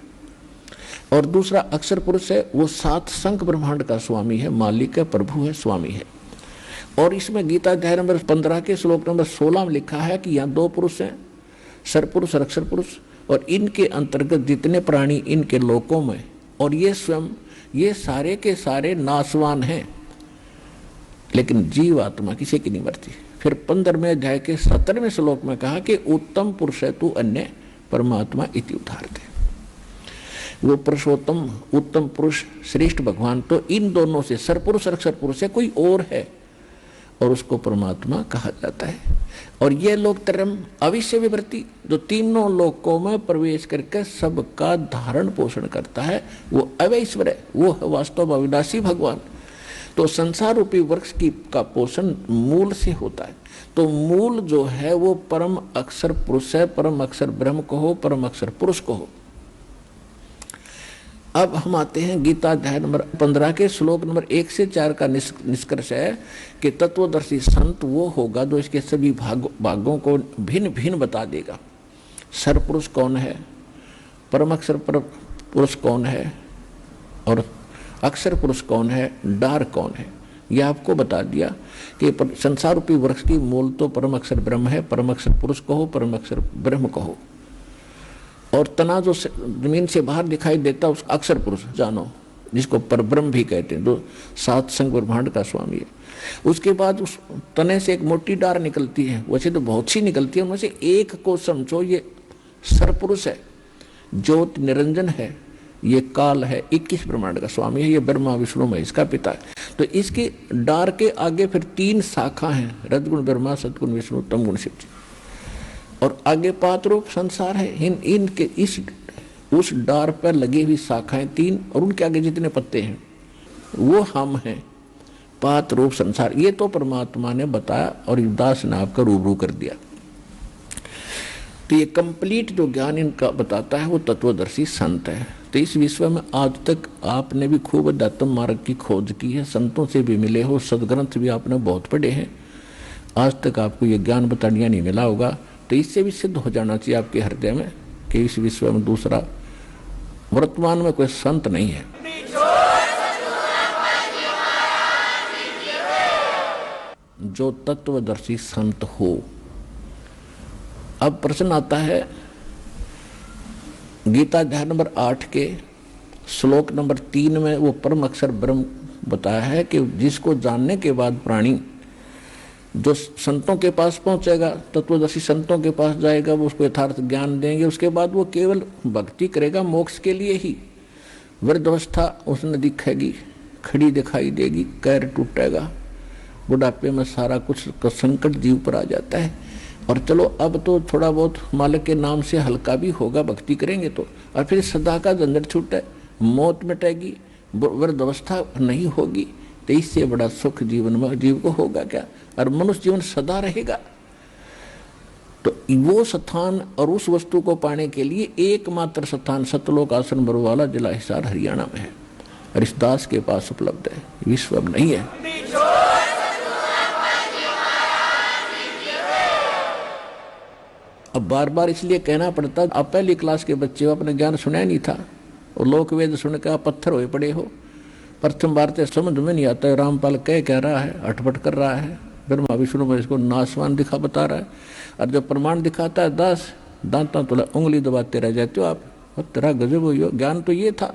और दूसरा अक्षर पुरुष है, वो 7 संख ब्रह्मांड का स्वामी है, मालिक है, प्रभु है, स्वामी है। और इसमें गीता अध्याय नंबर 15 के श्लोक नंबर 16 में लिखा है कि यहाँ 2 पुरुष हैं, सरपुरुष और अक्षर पुरुष, और इनके अंतर्गत जितने प्राणी इनके लोकों में, और ये स्वयं ये सारे के सारे नाशवान हैं, लेकिन जीव आत्मा किसी की नहीं मरती। फिर 15वें अध्याय के 17वें श्लोक में कहा कि उत्तम पुरुष है तू अन्य परमात्मा इति उदाहरते। वो पुरुषोत्तम उत्तम पुरुष श्रेष्ठ भगवान तो इन दोनों से सरपुरुष और अक्षर पुरुष है, कोई और है, और उसको परमात्मा कहा जाता है। और ये लोग तरम अविश्य विवृत्ति जो तीनों लोकों में प्रवेश करके सबका धारण पोषण करता है, वो अवैश्वर है, वो है वास्तव अविनाशी भगवान। तो संसार रूपी वृक्ष की का पोषण मूल से होता है। तो मूल जो है वो परम अक्षर पुरुष है, परम अक्षर ब्रह्म को हो, परम अक्षर पुरुष को हो। अब हम आते हैं गीता अध्याय नंबर 15 के श्लोक नंबर 1 से 4 का निष्कर्ष है कि तत्वदर्शी संत वो होगा जो इसके सभी भागों को भिन्न भिन्न बता देगा। सरपुरुष कौन है, परम अक्षर पुरुष कौन है, और अक्षर पुरुष कौन है, डार कौन है, यह आपको बता दिया कि संसार रूपी वृक्ष की मूल तो परम अक्षर ब्रह्म है, परम अक्षर पुरुष कहो, परम अक्षर ब्रह्म कहो। और तना जो जमीन से बाहर दिखाई देता उस अक्षर पुरुष जानो, जिसको परब्रह्म भी कहते हैं, जो 7 संग ब्रह्मांड का स्वामी है। उसके बाद उस तने से एक मोटी डार निकलती है, वैसे तो बहुत सी निकलती है, उनमें से एक को समझो ये सरपुरुष है, ज्योत निरंजन है, ये काल है, 21 ब्रह्मांड का स्वामी है, ये ब्रह्मा विष्णु महेश का पिता है। तो इसकी डार के आगे फिर 3 शाखा हैं, रजगुण ब्रह्मा, सतगुण विष्णु, तमगुण शिव जी, और आगे पात रूप संसार है। इनके इस उस डार पर लगी हुई शाखाएं 3 और उनके आगे जितने पत्ते हैं वो हम हैं, पात रूप संसार। ये तो परमात्मा ने बताया और युवदास ने आपका रूबरू कर दिया। तो ये कंप्लीट जो ज्ञान इनका बताता है वो तत्वदर्शी संत है। तो इस विश्व में आज तक आपने भी खूब अध्यात्म मार्ग की खोज की है, संतों से भी मिले हो, सदग्रंथ भी आपने बहुत पढ़े हैं, आज तक आपको ये ज्ञान बतानिया नहीं मिला होगा। तो इससे भी सिद्ध हो जाना चाहिए आपके हृदय में कि इस विश्व में दूसरा वर्तमान में कोई संत नहीं है। जो तत्वदर्शी संत हो। अब प्रश्न आता है गीता अध्याय नंबर 8 के श्लोक नंबर 3 में वो परम अक्षर ब्रह्म बताया है कि जिसको जानने के बाद प्राणी जो संतों के पास पहुंचेगा, तत्वदर्शी संतों के पास जाएगा, वो उसको यथार्थ ज्ञान देंगे, उसके बाद वो केवल भक्ति करेगा मोक्ष के लिए ही। वृद्धावस्था उसने दिखेगी, खड़ी दिखाई देगी, पैर टूटेगा, बुढ़ापे में सारा कुछ का संकट जीव पर आ जाता है। और चलो अब तो थोड़ा बहुत मालिक के नाम से हल्का भी होगा, भक्ति करेंगे तो, और फिर सदा का झंझट छूटे, मौत मिटेगी, वृद्धावस्था नहीं होगी, तो इससे बड़ा सुख जीवन में जीव को होगा क्या? और मनुष्य जीवन सदा रहेगा। तो वो स्थान और उस वस्तु को पाने के लिए एकमात्र स्थान सतलोक आश्रम बरवाला, जिला हिसार, हरियाणा में है, और इस दास के पास उपलब्ध है, विश्व में नहीं है। अब बार बार इसलिए कहना पड़ता, अब पहली क्लास के बच्चे हो, अपने ज्ञान सुना नहीं था और लोक वेद सुनकर आप पत्थर हुए पड़े हो। प्रथम बार तो समझ में नहीं आता है, रामपाल कह रहा है, अटपट कर रहा है, ब्रह्मा विष्णु में इसको नासवान दिखा बता रहा है, और जब प्रमाण दिखाता है 10 दांता तो उंगली दबाते रह जाते हो आप। और तेरा गजब हो, ज्ञान तो ये था,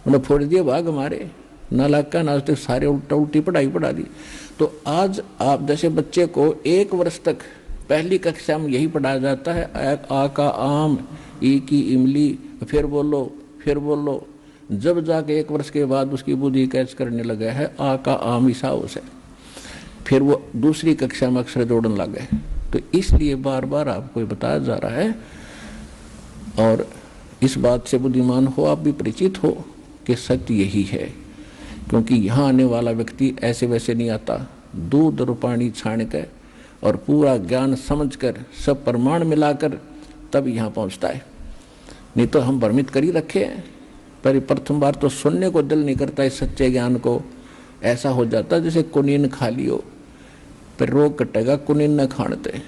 उन्हें फोड़ दिए भाग हमारे, नालायक नाचते सारे उल्टा उल्टी पढ़ाई पढ़ा दी। तो आज आप जैसे बच्चे को 1 वर्ष तक पहली कक्षा में यही पढ़ाया जाता है, आ का आम, ई की इमली, फिर बोलो। जब जाके 1 वर्ष के बाद उसकी बुद्धि कैच करने लगा है, आ का आम ईसाओ से, फिर वो दूसरी कक्षा में अक्षर जोड़ने लग गए। तो इसलिए बार बार आपको बताया जा रहा है, और इस बात से बुद्धिमान हो, आप भी परिचित हो कि सत्य यही है। क्योंकि यहाँ आने वाला व्यक्ति ऐसे वैसे नहीं आता, दूध और पानी छान कर और पूरा ज्ञान समझकर सब प्रमाण मिलाकर तब यहाँ पहुँचता है। नहीं तो हम भ्रमित कर ही रखे हैं। पर प्रथम बार तो सुनने को दिल नहीं करता इस सच्चे ज्ञान को। ऐसा हो जाता जैसे कुनीन खा लियो, पर रोग कटेगा कुनीन न खाते,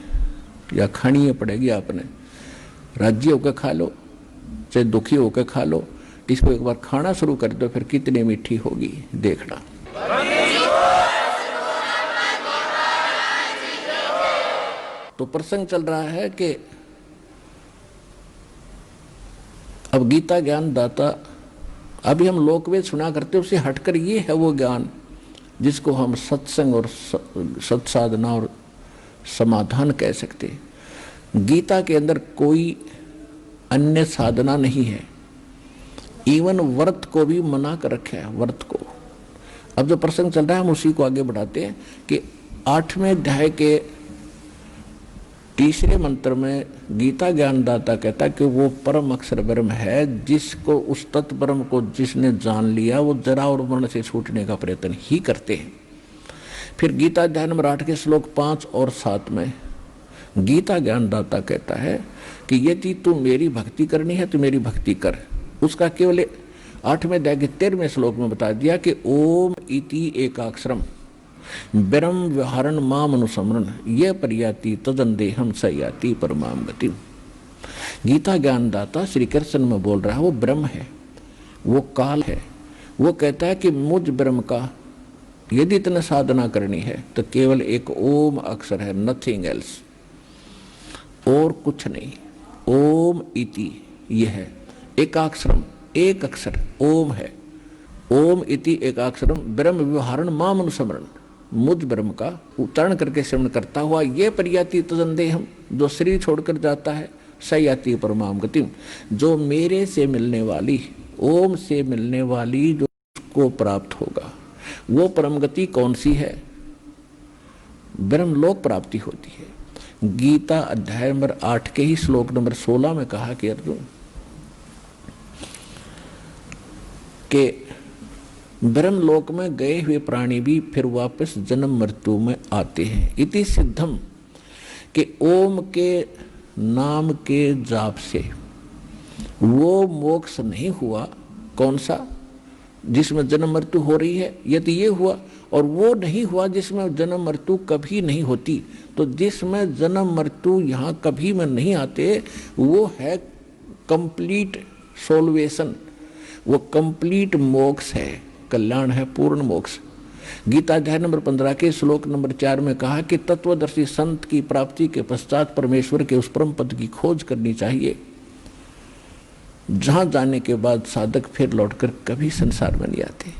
या खानी पड़ेगी आपने। राज्य होकर खा लो, चाहे दुखी होकर खा लो, इसको एक बार खाना शुरू कर दो, फिर कितनी मीठी होगी देखना। तो प्रसंग चल रहा है कि अब गीता ज्ञान दाता, अभी हम लोकवेद सुना करते, उससे हटकर ये है वो ज्ञान जिसको हम सत्संग और सत्साधना और समाधान कह सकते। गीता के अंदर कोई अन्य साधना नहीं है, इवन व्रत को भी मना कर रखा है, व्रत को। अब जो प्रसंग चल रहा है हम उसी को आगे बढ़ाते हैं कि 8वें अध्याय के तीसरे मंत्र में गीता ज्ञानदाता कहता है कि वो परम अक्षर ब्रह्म है, जिसको उस तत्व ब्रह्म को जिसने जान लिया वो जरा और मरण से छूटने का प्रयत्न ही करते हैं। फिर गीता अध्याय नंबर 8 के श्लोक 5 और 7 में गीता ज्ञानदाता कहता है कि यदि तू मेरी भक्ति करनी है तो मेरी भक्ति कर। उसका केवल 8वें अध्याय के 13वें श्लोक में बता दिया कि ओम इति एकाक्षरम ब्रह्म व्यवहारण माम अनुसमरण ये पर्याति तदंदेहम सयाति परमाम गति। गीता ज्ञानदाता श्री कृष्ण में बोल रहा है, वो ब्रह्म है, वो काल है। वो कहता है कि मुझ ब्रह्म का यदि इतना साधना करनी है तो केवल एक ओम अक्षर है, नथिंग एल्स, और कुछ नहीं। ओम इति यह है एकाक्षरम, एक अक्षर ओम है। ओम इति एकाक्षरम ब्रह्म व्यवहारण माम अनुसमरण, मुझ ब्रह्म का उच्चारण करके श्रवण करता हुआ ये पर्याति तदंदेहम, जो शरीर छोड़कर जाता है, सयाति परमाम गतिम, जो मेरे से मिलने वाली, ओम से मिलने वाली जो को प्राप्त होगा। वो परम गति कौन सी है? ब्रह्मलोक प्राप्ति होती है। गीता अध्याय नंबर 8 के ही श्लोक नंबर 16 में कहा कि अर्जुन के ब्रह्मलोक में गए हुए प्राणी भी फिर वापस जन्म मृत्यु में आते हैं। इति सिद्धम कि ओम के नाम के जाप से वो मोक्ष नहीं हुआ, कौन सा? जिसमें जन्म मृत्यु हो रही है, यदि ये हुआ, और वो नहीं हुआ जिसमें जन्म मृत्यु कभी नहीं होती। तो जिसमें जन्म मृत्यु यहाँ कभी में नहीं आते वो है कंप्लीट सोल्वेशन, वो कंप्लीट मोक्ष है, कल्याण है, पूर्ण मोक्ष। गीता अध्याय नंबर 15 के श्लोक नंबर 4 में कहा कि तत्वदर्शी संत की प्राप्ति के पश्चात परमेश्वर के उस परम पद की खोज करनी चाहिए, जहां जाने के बाद साधक फिर लौटकर कभी संसार में नहीं आते।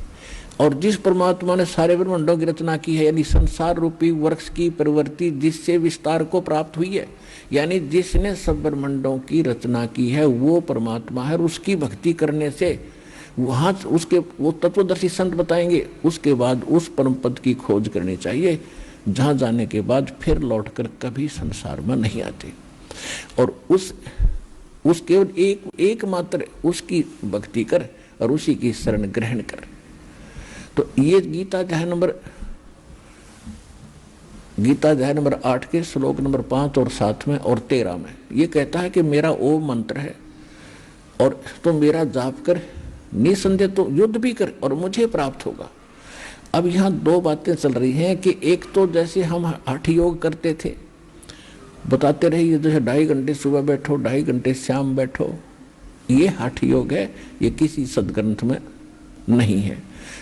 और जिस परमात्मा ने सारे ब्रह्मांडों की रचना की है, यानी संसार रूपी वृक्ष की प्रवृत्ति जिससे विस्तार को प्राप्त हुई है, यानी जिसने सब ब्रह्मांडों की रचना की है वो परमात्मा है। और उसकी भक्ति करने से वहाँ उसके वो तत्वदर्शी संत बताएंगे, उसके बाद उस परम पद की खोज करनी चाहिए, जहाँ जाने के बाद फिर लौटकर कभी संसार में नहीं आते। और उस केवल एक मात्र उसकी भक्ति कर और उसी की शरण ग्रहण कर। तो ये गीता अध्याय नंबर 8 के श्लोक नंबर 5 और 7 में और 13 में ये कहता है कि मेरा ओम मंत्र है और तो मेरा जाप कर, निसंदेह तो युद्ध भी कर और मुझे प्राप्त होगा। अब यहाँ दो बातें चल रही हैं कि एक तो जैसे हम हठ योग करते थे, बताते रहे जैसे 2.5 घंटे सुबह बैठो, 2.5 घंटे शाम बैठो, ये हठ योग है, ये किसी सदग्रंथ में नहीं है।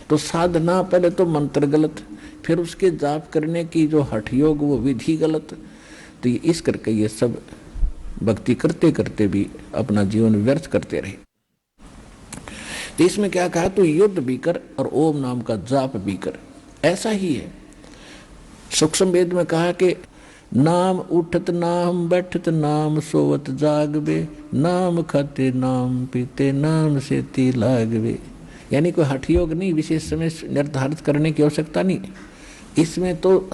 तो साधना पहले तो मंत्र गलत, फिर उसके जाप करने की जो हठ योग वो विधि गलत। तो ये इस करके ये सब भक्ति करते करते भी अपना जीवन व्यर्थ करते रहे। तो इसमें क्या कहा, तो युद्ध भी कर और ओम नाम का जाप भी कर। ऐसा ही है सूक्ष्म वेद में कहा कि नाम उठत नाम बैठत नाम सोवत जागवे, नाम खाते नाम पीते नाम से ती लागवे। यानी कोई हठ योग नहीं, विशेष समय निर्धारित करने की आवश्यकता नहीं। इसमें तो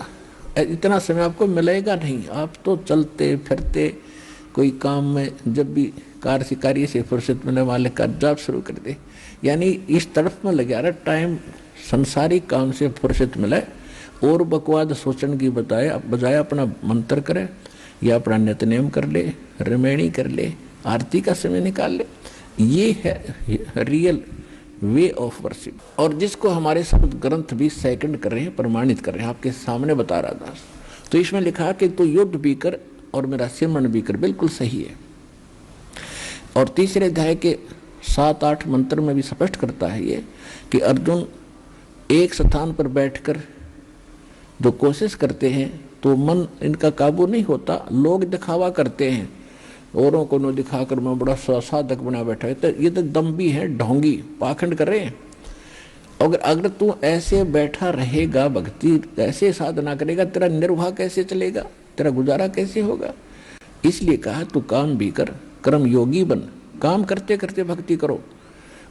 इतना समय आपको मिलेगा नहीं, आप तो चलते फिरते कोई काम में जब भी कार्य से फुर्सत मिलने वाले का जाप शुरू कर दे। यानी इस तरफ में लगा रहा टाइम संसारिक काम से फुर्सत मिले और बकवाद सोचने की बजाय अपना मंत्र करे या अपना नित्यनेम कर ले, रमैणी कर ले, आरती का समय निकाल ले। ये है रियल वे ऑफ वर्शिप, और जिसको हमारे शब्द ग्रंथ भी सेकंड कर रहे हैं, प्रमाणित कर रहे हैं, आपके सामने बता रहा था। तो इसमें लिखा कि तू युद्ध भी कर और मेरा सिमरण भी कर, बिल्कुल सही है। और तीसरे अध्याय के 7-8 मंत्र में भी स्पष्ट करता है ये कि अर्जुन एक स्थान पर बैठकर जो कोशिश करते हैं तो मन इनका काबू नहीं होता, लोग दिखावा करते हैं, औरों को न दिखाकर मैं बड़ा साधक बना बैठा है, तो ये तो दम्भी है, ढोंगी, पाखंड कर रहे हैं। अगर तू ऐसे बैठा रहेगा, भक्ति ऐसे साधना करेगा, तेरा निर्वाह कैसे चलेगा, तेरा गुजारा कैसे होगा। इसलिए कहा तू काम भी कर, कर्म योगी बन, काम करते करते भक्ति करो।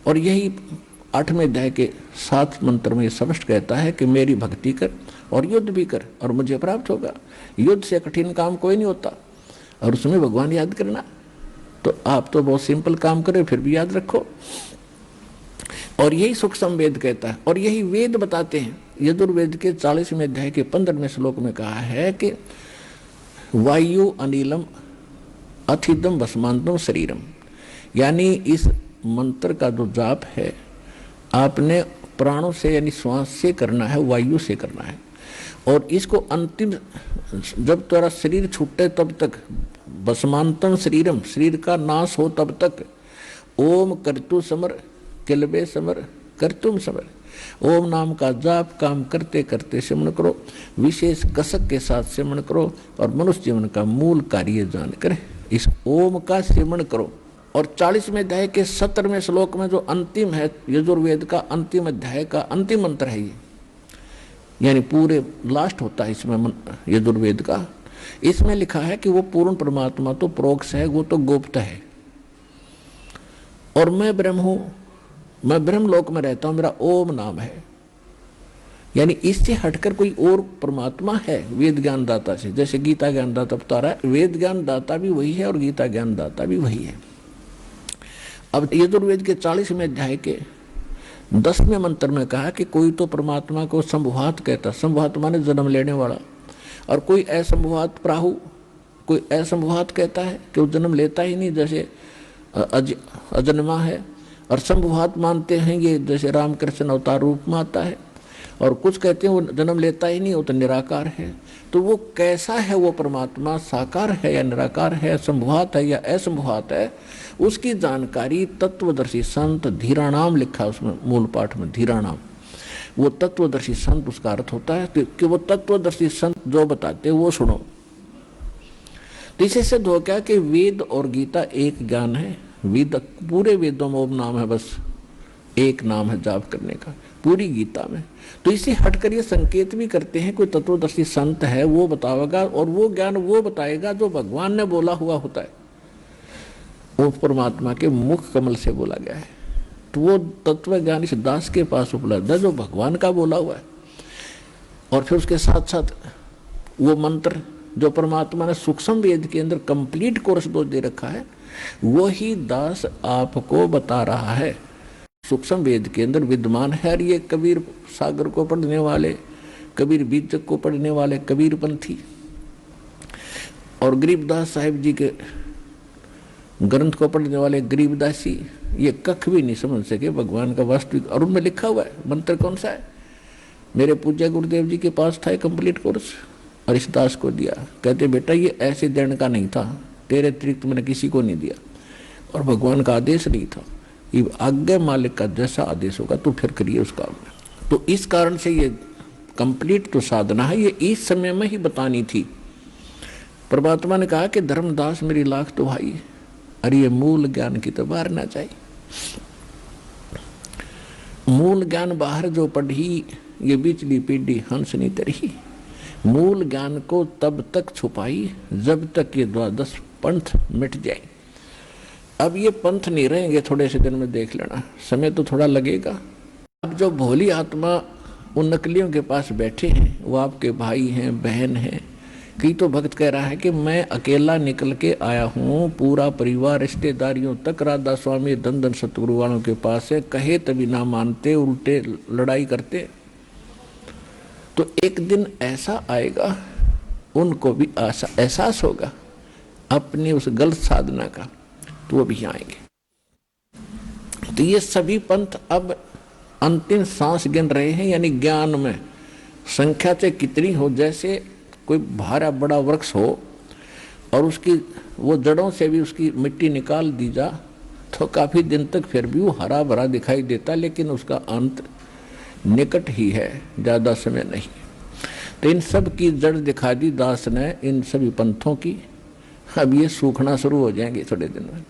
और यही 8वें अध्याय के 7 मंत्र में स्पष्ट कहता है कि मेरी भक्ति कर और युद्ध भी कर और मुझे प्राप्त होगा। युद्ध से कठिन काम कोई नहीं होता, और उसमें भगवान याद करना। तो आप तो बहुत सिंपल काम करें फिर भी याद रखो। और यही सूक्ष्म वेद कहता है, और यही वेद बताते हैं। यजुर्वेद के 40वें अध्याय के 15वें श्लोक में कहा है कि वायु अनिलम अथिदम भस्मांतम शरीरम। यानी इस मंत्र का जो जाप है आपने प्राणों से यानी श्वास से करना है, वायु से करना है। और इसको अंतिम जब तेरा शरीर छूटे तब तक, भस्मांतम शरीरम, शरीर का नाश हो तब तक, ओम कर्तु समर किलबे समर कर्तुम समर, ओम नाम का जाप काम करते करते सिमरण करो, विशेष कसक के साथ सिमरण करो और मनुष्य जीवन का मूल कार्य जानकर इस ओम का सिमरण करो। और 40वें अध्याय के 17वें श्लोक में जो अंतिम है, यजुर्वेद का अंतिम अध्याय का अंतिम मंत्र है ये, यानी पूरे लास्ट होता है इसमें यजुर्वेद का। इसमें लिखा है कि वो पूर्ण परमात्मा तो प्रोक्ष है, वो तो गुप्त है, और मैं ब्रह्म हूं, मैं ब्रह्म लोक में रहता हूं, मेरा ओम नाम है। यानी इससे हटकर कोई और परमात्मा है वेद ज्ञान दाता से, जैसे गीता ज्ञान दाता बता रहा है, वेद ज्ञान दाता भी वही है और गीता ज्ञान दाता भी वही है। अब यजुर्वेद के 40वें अध्याय के 10वें मंत्र में कहा कि कोई तो परमात्मा को संभुवात कहता, संभुवात माने जन्म लेने वाला, और कोई असंभुवात प्राहु, कोई असंभुवात कहता है कि वो जन्म लेता ही नहीं, जैसे अजन्मा है। और संभुवात मानते हैं ये जैसे रामकृष्ण अवतार रूप में आता है, और कुछ कहते हैं वो जन्म लेता ही नहीं, वो तो निराकार है। तो वो कैसा है वो परमात्मा, साकार है या निराकार है, संभुवात है या असंभुवात है, उसकी जानकारी तत्वदर्शी संत धीराणाम लिखा है उसमें, मूल पाठ में धीराणाम, वो तत्वदर्शी संत उसका अर्थ होता है कि वो तत्वदर्शी संत जो बताते हैं वो सुनो। तो इससे सिद्ध हो गया कि वेद और गीता एक ज्ञान है। वेद पूरे वेदों में ओम नाम है, बस एक नाम है जाप करने का पूरी गीता में। तो इसे हटकर ये संकेत भी करते हैं कोई तत्वदर्शी संत है वो बताएगा, और वो ज्ञान वो बताएगा जो भगवान ने बोला हुआ होता है, वो परमात्मा के मुख कमल से बोला गया है। तो वो तत्व ज्ञान इस दास के पास उपलब्ध है जो भगवान का बोला हुआ है। और फिर उसके साथ साथ वो मंत्र जो परमात्मा ने सूक्ष्म वेद के अंदर कंप्लीट कोर्स दे रखा है, वो ही दास आपको बता रहा है। सूक्ष्म वेद के अंदर विद्यमान है। और ये कबीर सागर को पढ़ने वाले, कबीर बीजक को पढ़ने वाले कबीर पंथी और गरीबदास साहिब जी के ग्रंथ को पढ़ने वाले गरीबदासी, ये कख भी नहीं समझ सके भगवान का वास्तविक। और उनमें लिखा हुआ है मंत्र कौन सा है। मेरे पूज्य गुरुदेव जी के पास था कंप्लीट कोर्स और इस दास को दिया। कहते बेटा ये ऐसे देने का नहीं था, तेरे अतिरिक्त मैंने किसी को नहीं दिया और भगवान का आदेश नहीं था। ये आज्ञा मालिक का जैसा आदेश होगा तो फिर करिए उस काम में। तो इस कारण से ये कंप्लीट तो साधना है, ये इस समय में ही बतानी थी। परमात्मा ने कहा कि धर्मदास मेरी लाख तो भाई, अरे ये मूल ज्ञान की तो बाहर ना चाहिए। मूल ज्ञान बाहर जो पढ़ी, ये बिचली पीढ़ी हंस नहीं तरही। मूल ज्ञान को तब तक छुपाई जब तक ये द्वादश पंथ मिट जाए। अब ये पंथ नहीं रहेंगे, थोड़े से दिन में देख लेना, समय तो थोड़ा लगेगा। अब जो भोली आत्मा उन नकलियों के पास बैठे हैं, वो आपके भाई हैं, बहन हैं। कई तो भक्त कह रहा है कि मैं अकेला निकल के आया हूँ, पूरा परिवार रिश्तेदारियों तक राधा स्वामी धन धन सतगुरु वालों के पास है, कहे तभी ना मानते, उल्टे लड़ाई करते। तो एक दिन ऐसा आएगा उनको भी एहसास होगा अपनी उस गलत साधना का, तो वो भी आएंगे। तो ये सभी पंथ अब अंतिम सांस गिन रहे हैं, यानी ज्ञान में संख्या से कितनी हो, जैसे कोई भारा बड़ा वृक्ष हो और उसकी वो जड़ों से भी उसकी मिट्टी निकाल दी जा तो काफी दिन तक फिर भी वो हरा भरा दिखाई देता, लेकिन उसका अंत निकट ही है, ज्यादा समय नहीं। तो इन सब की जड़ दिखा दी दास ने, इन सभी पंथों की। अब ये सूखना शुरू हो जाएंगे थोड़े दिन में।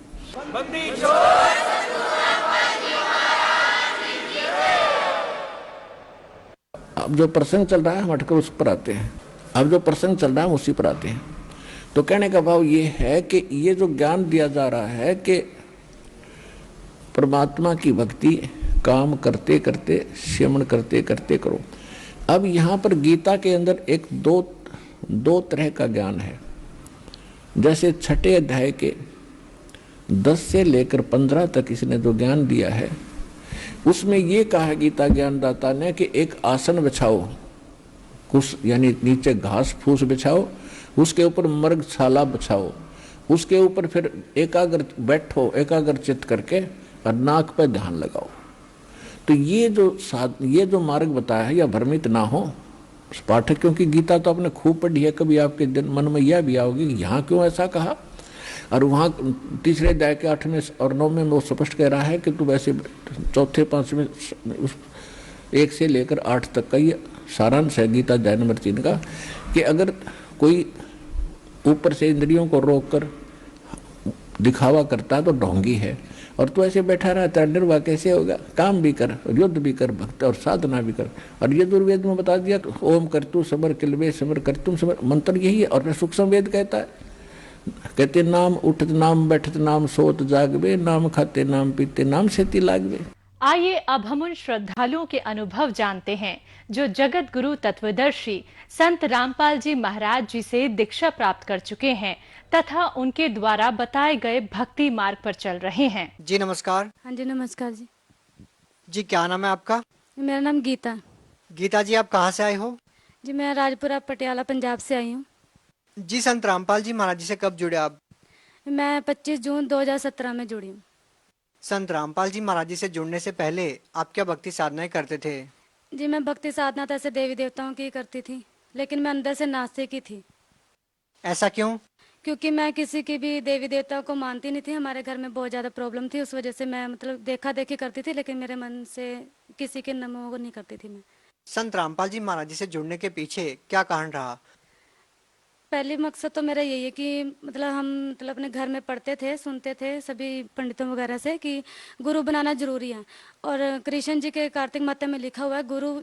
अब जो प्रसंग चल रहा है हम हटकर उस पर आते हैं। अब जो प्रसंग चल रहा है हम उसी पर आते हैं। तो कहने का भाव ये है कि ये जो ज्ञान दिया जा रहा है कि परमात्मा की भक्ति काम करते करते, श्रवण करते करते करो। अब यहाँ पर गीता के अंदर एक दो तरह का ज्ञान है। जैसे छठे अध्याय के 10 से लेकर 15 तक इसने जो ज्ञान दिया है, उसमें ये कहा गीता ज्ञानदाता ने कि एक आसन बिछाओ, कुछ यानी नीचे घास फूस बिछाओ, उसके ऊपर मृगशाला बिछाओ, उसके ऊपर फिर एकाग्र बैठो, एकाग्र चित्त करके और नाक पर ध्यान लगाओ। तो ये जो मार्ग बताया है, या भ्रमित ना हो पाठक, क्योंकि गीता तो आपने खूब पढ़ी है, कभी आपके मन में यह भी आओगी कि यहाँ क्यों ऐसा कहा। और वहाँ तीसरे अध्याय के 8वें और 9वें में वो स्पष्ट कह रहा है कि तू वैसे चौथे 5वें 1 से लेकर 8 तक का ये सारांश है गीता अध्याय नंबर 3 का, कि अगर कोई ऊपर से इंद्रियों को रोककर दिखावा करता है तो ढोंगी है, और तू ऐसे बैठा रहता है, निर्वाह कैसे होगा। काम भी कर, युद्ध भी कर, भक्त और साधना भी कर। और ये दुर्वेद में बता दिया, ओम कर तू समर किलवे समर कर तुम समर, मंत्र यही है। और फिर सूक्ष्म वेद कहता है, कहते नाम उठत नाम बैठत नाम सोत जागवे, नाम खाते नाम पीते नाम सेती लागवे। आइए अब हम उन श्रद्धालुओं के अनुभव जानते हैं जो जगत गुरु तत्वदर्शी संत रामपाल जी महाराज जी से दीक्षा प्राप्त कर चुके हैं तथा उनके द्वारा बताए गए भक्ति मार्ग पर चल रहे हैं। जी नमस्कार। हाँ जी नमस्कार जी। जी क्या नाम है आपका? मेरा नाम गीता। गीता जी, आप कहाँ से आए हो? जी मैं राजपुरा पटियाला पंजाब से आई हूँ। जी संत रामपाल जी महाराज जी से कब जुड़े आप? मैं 25 जून 2017 में जुड़ी हूँ। संत रामपाल जी महाराज जी से जुड़ने से पहले आप क्या भक्ति साधनाएं करते थे? जी मैं भक्ति साधना तो ऐसे देवी देवताओं की करती थी, लेकिन मैं अंदर से नास्तिक की थी। ऐसा क्यों? क्योंकि मैं किसी की भी देवी देवताओं को मानती नहीं थी। हमारे घर में बहुत ज़्यादा प्रॉब्लम थी, उस वजह से मैं देखा देखी करती थी, लेकिन मेरे मन से किसी के नामों को नहीं करती थी मैं। संत रामपाल जी महाराज जी से जुड़ने के पीछे क्या कारण रहा? पहली मकसद तो मेरा यही है कि हम अपने घर में पढ़ते थे, सुनते थे सभी पंडितों वगैरह से कि गुरु बनाना जरूरी है, और कृष्ण जी के कार्तिक माता में लिखा हुआ है गुरु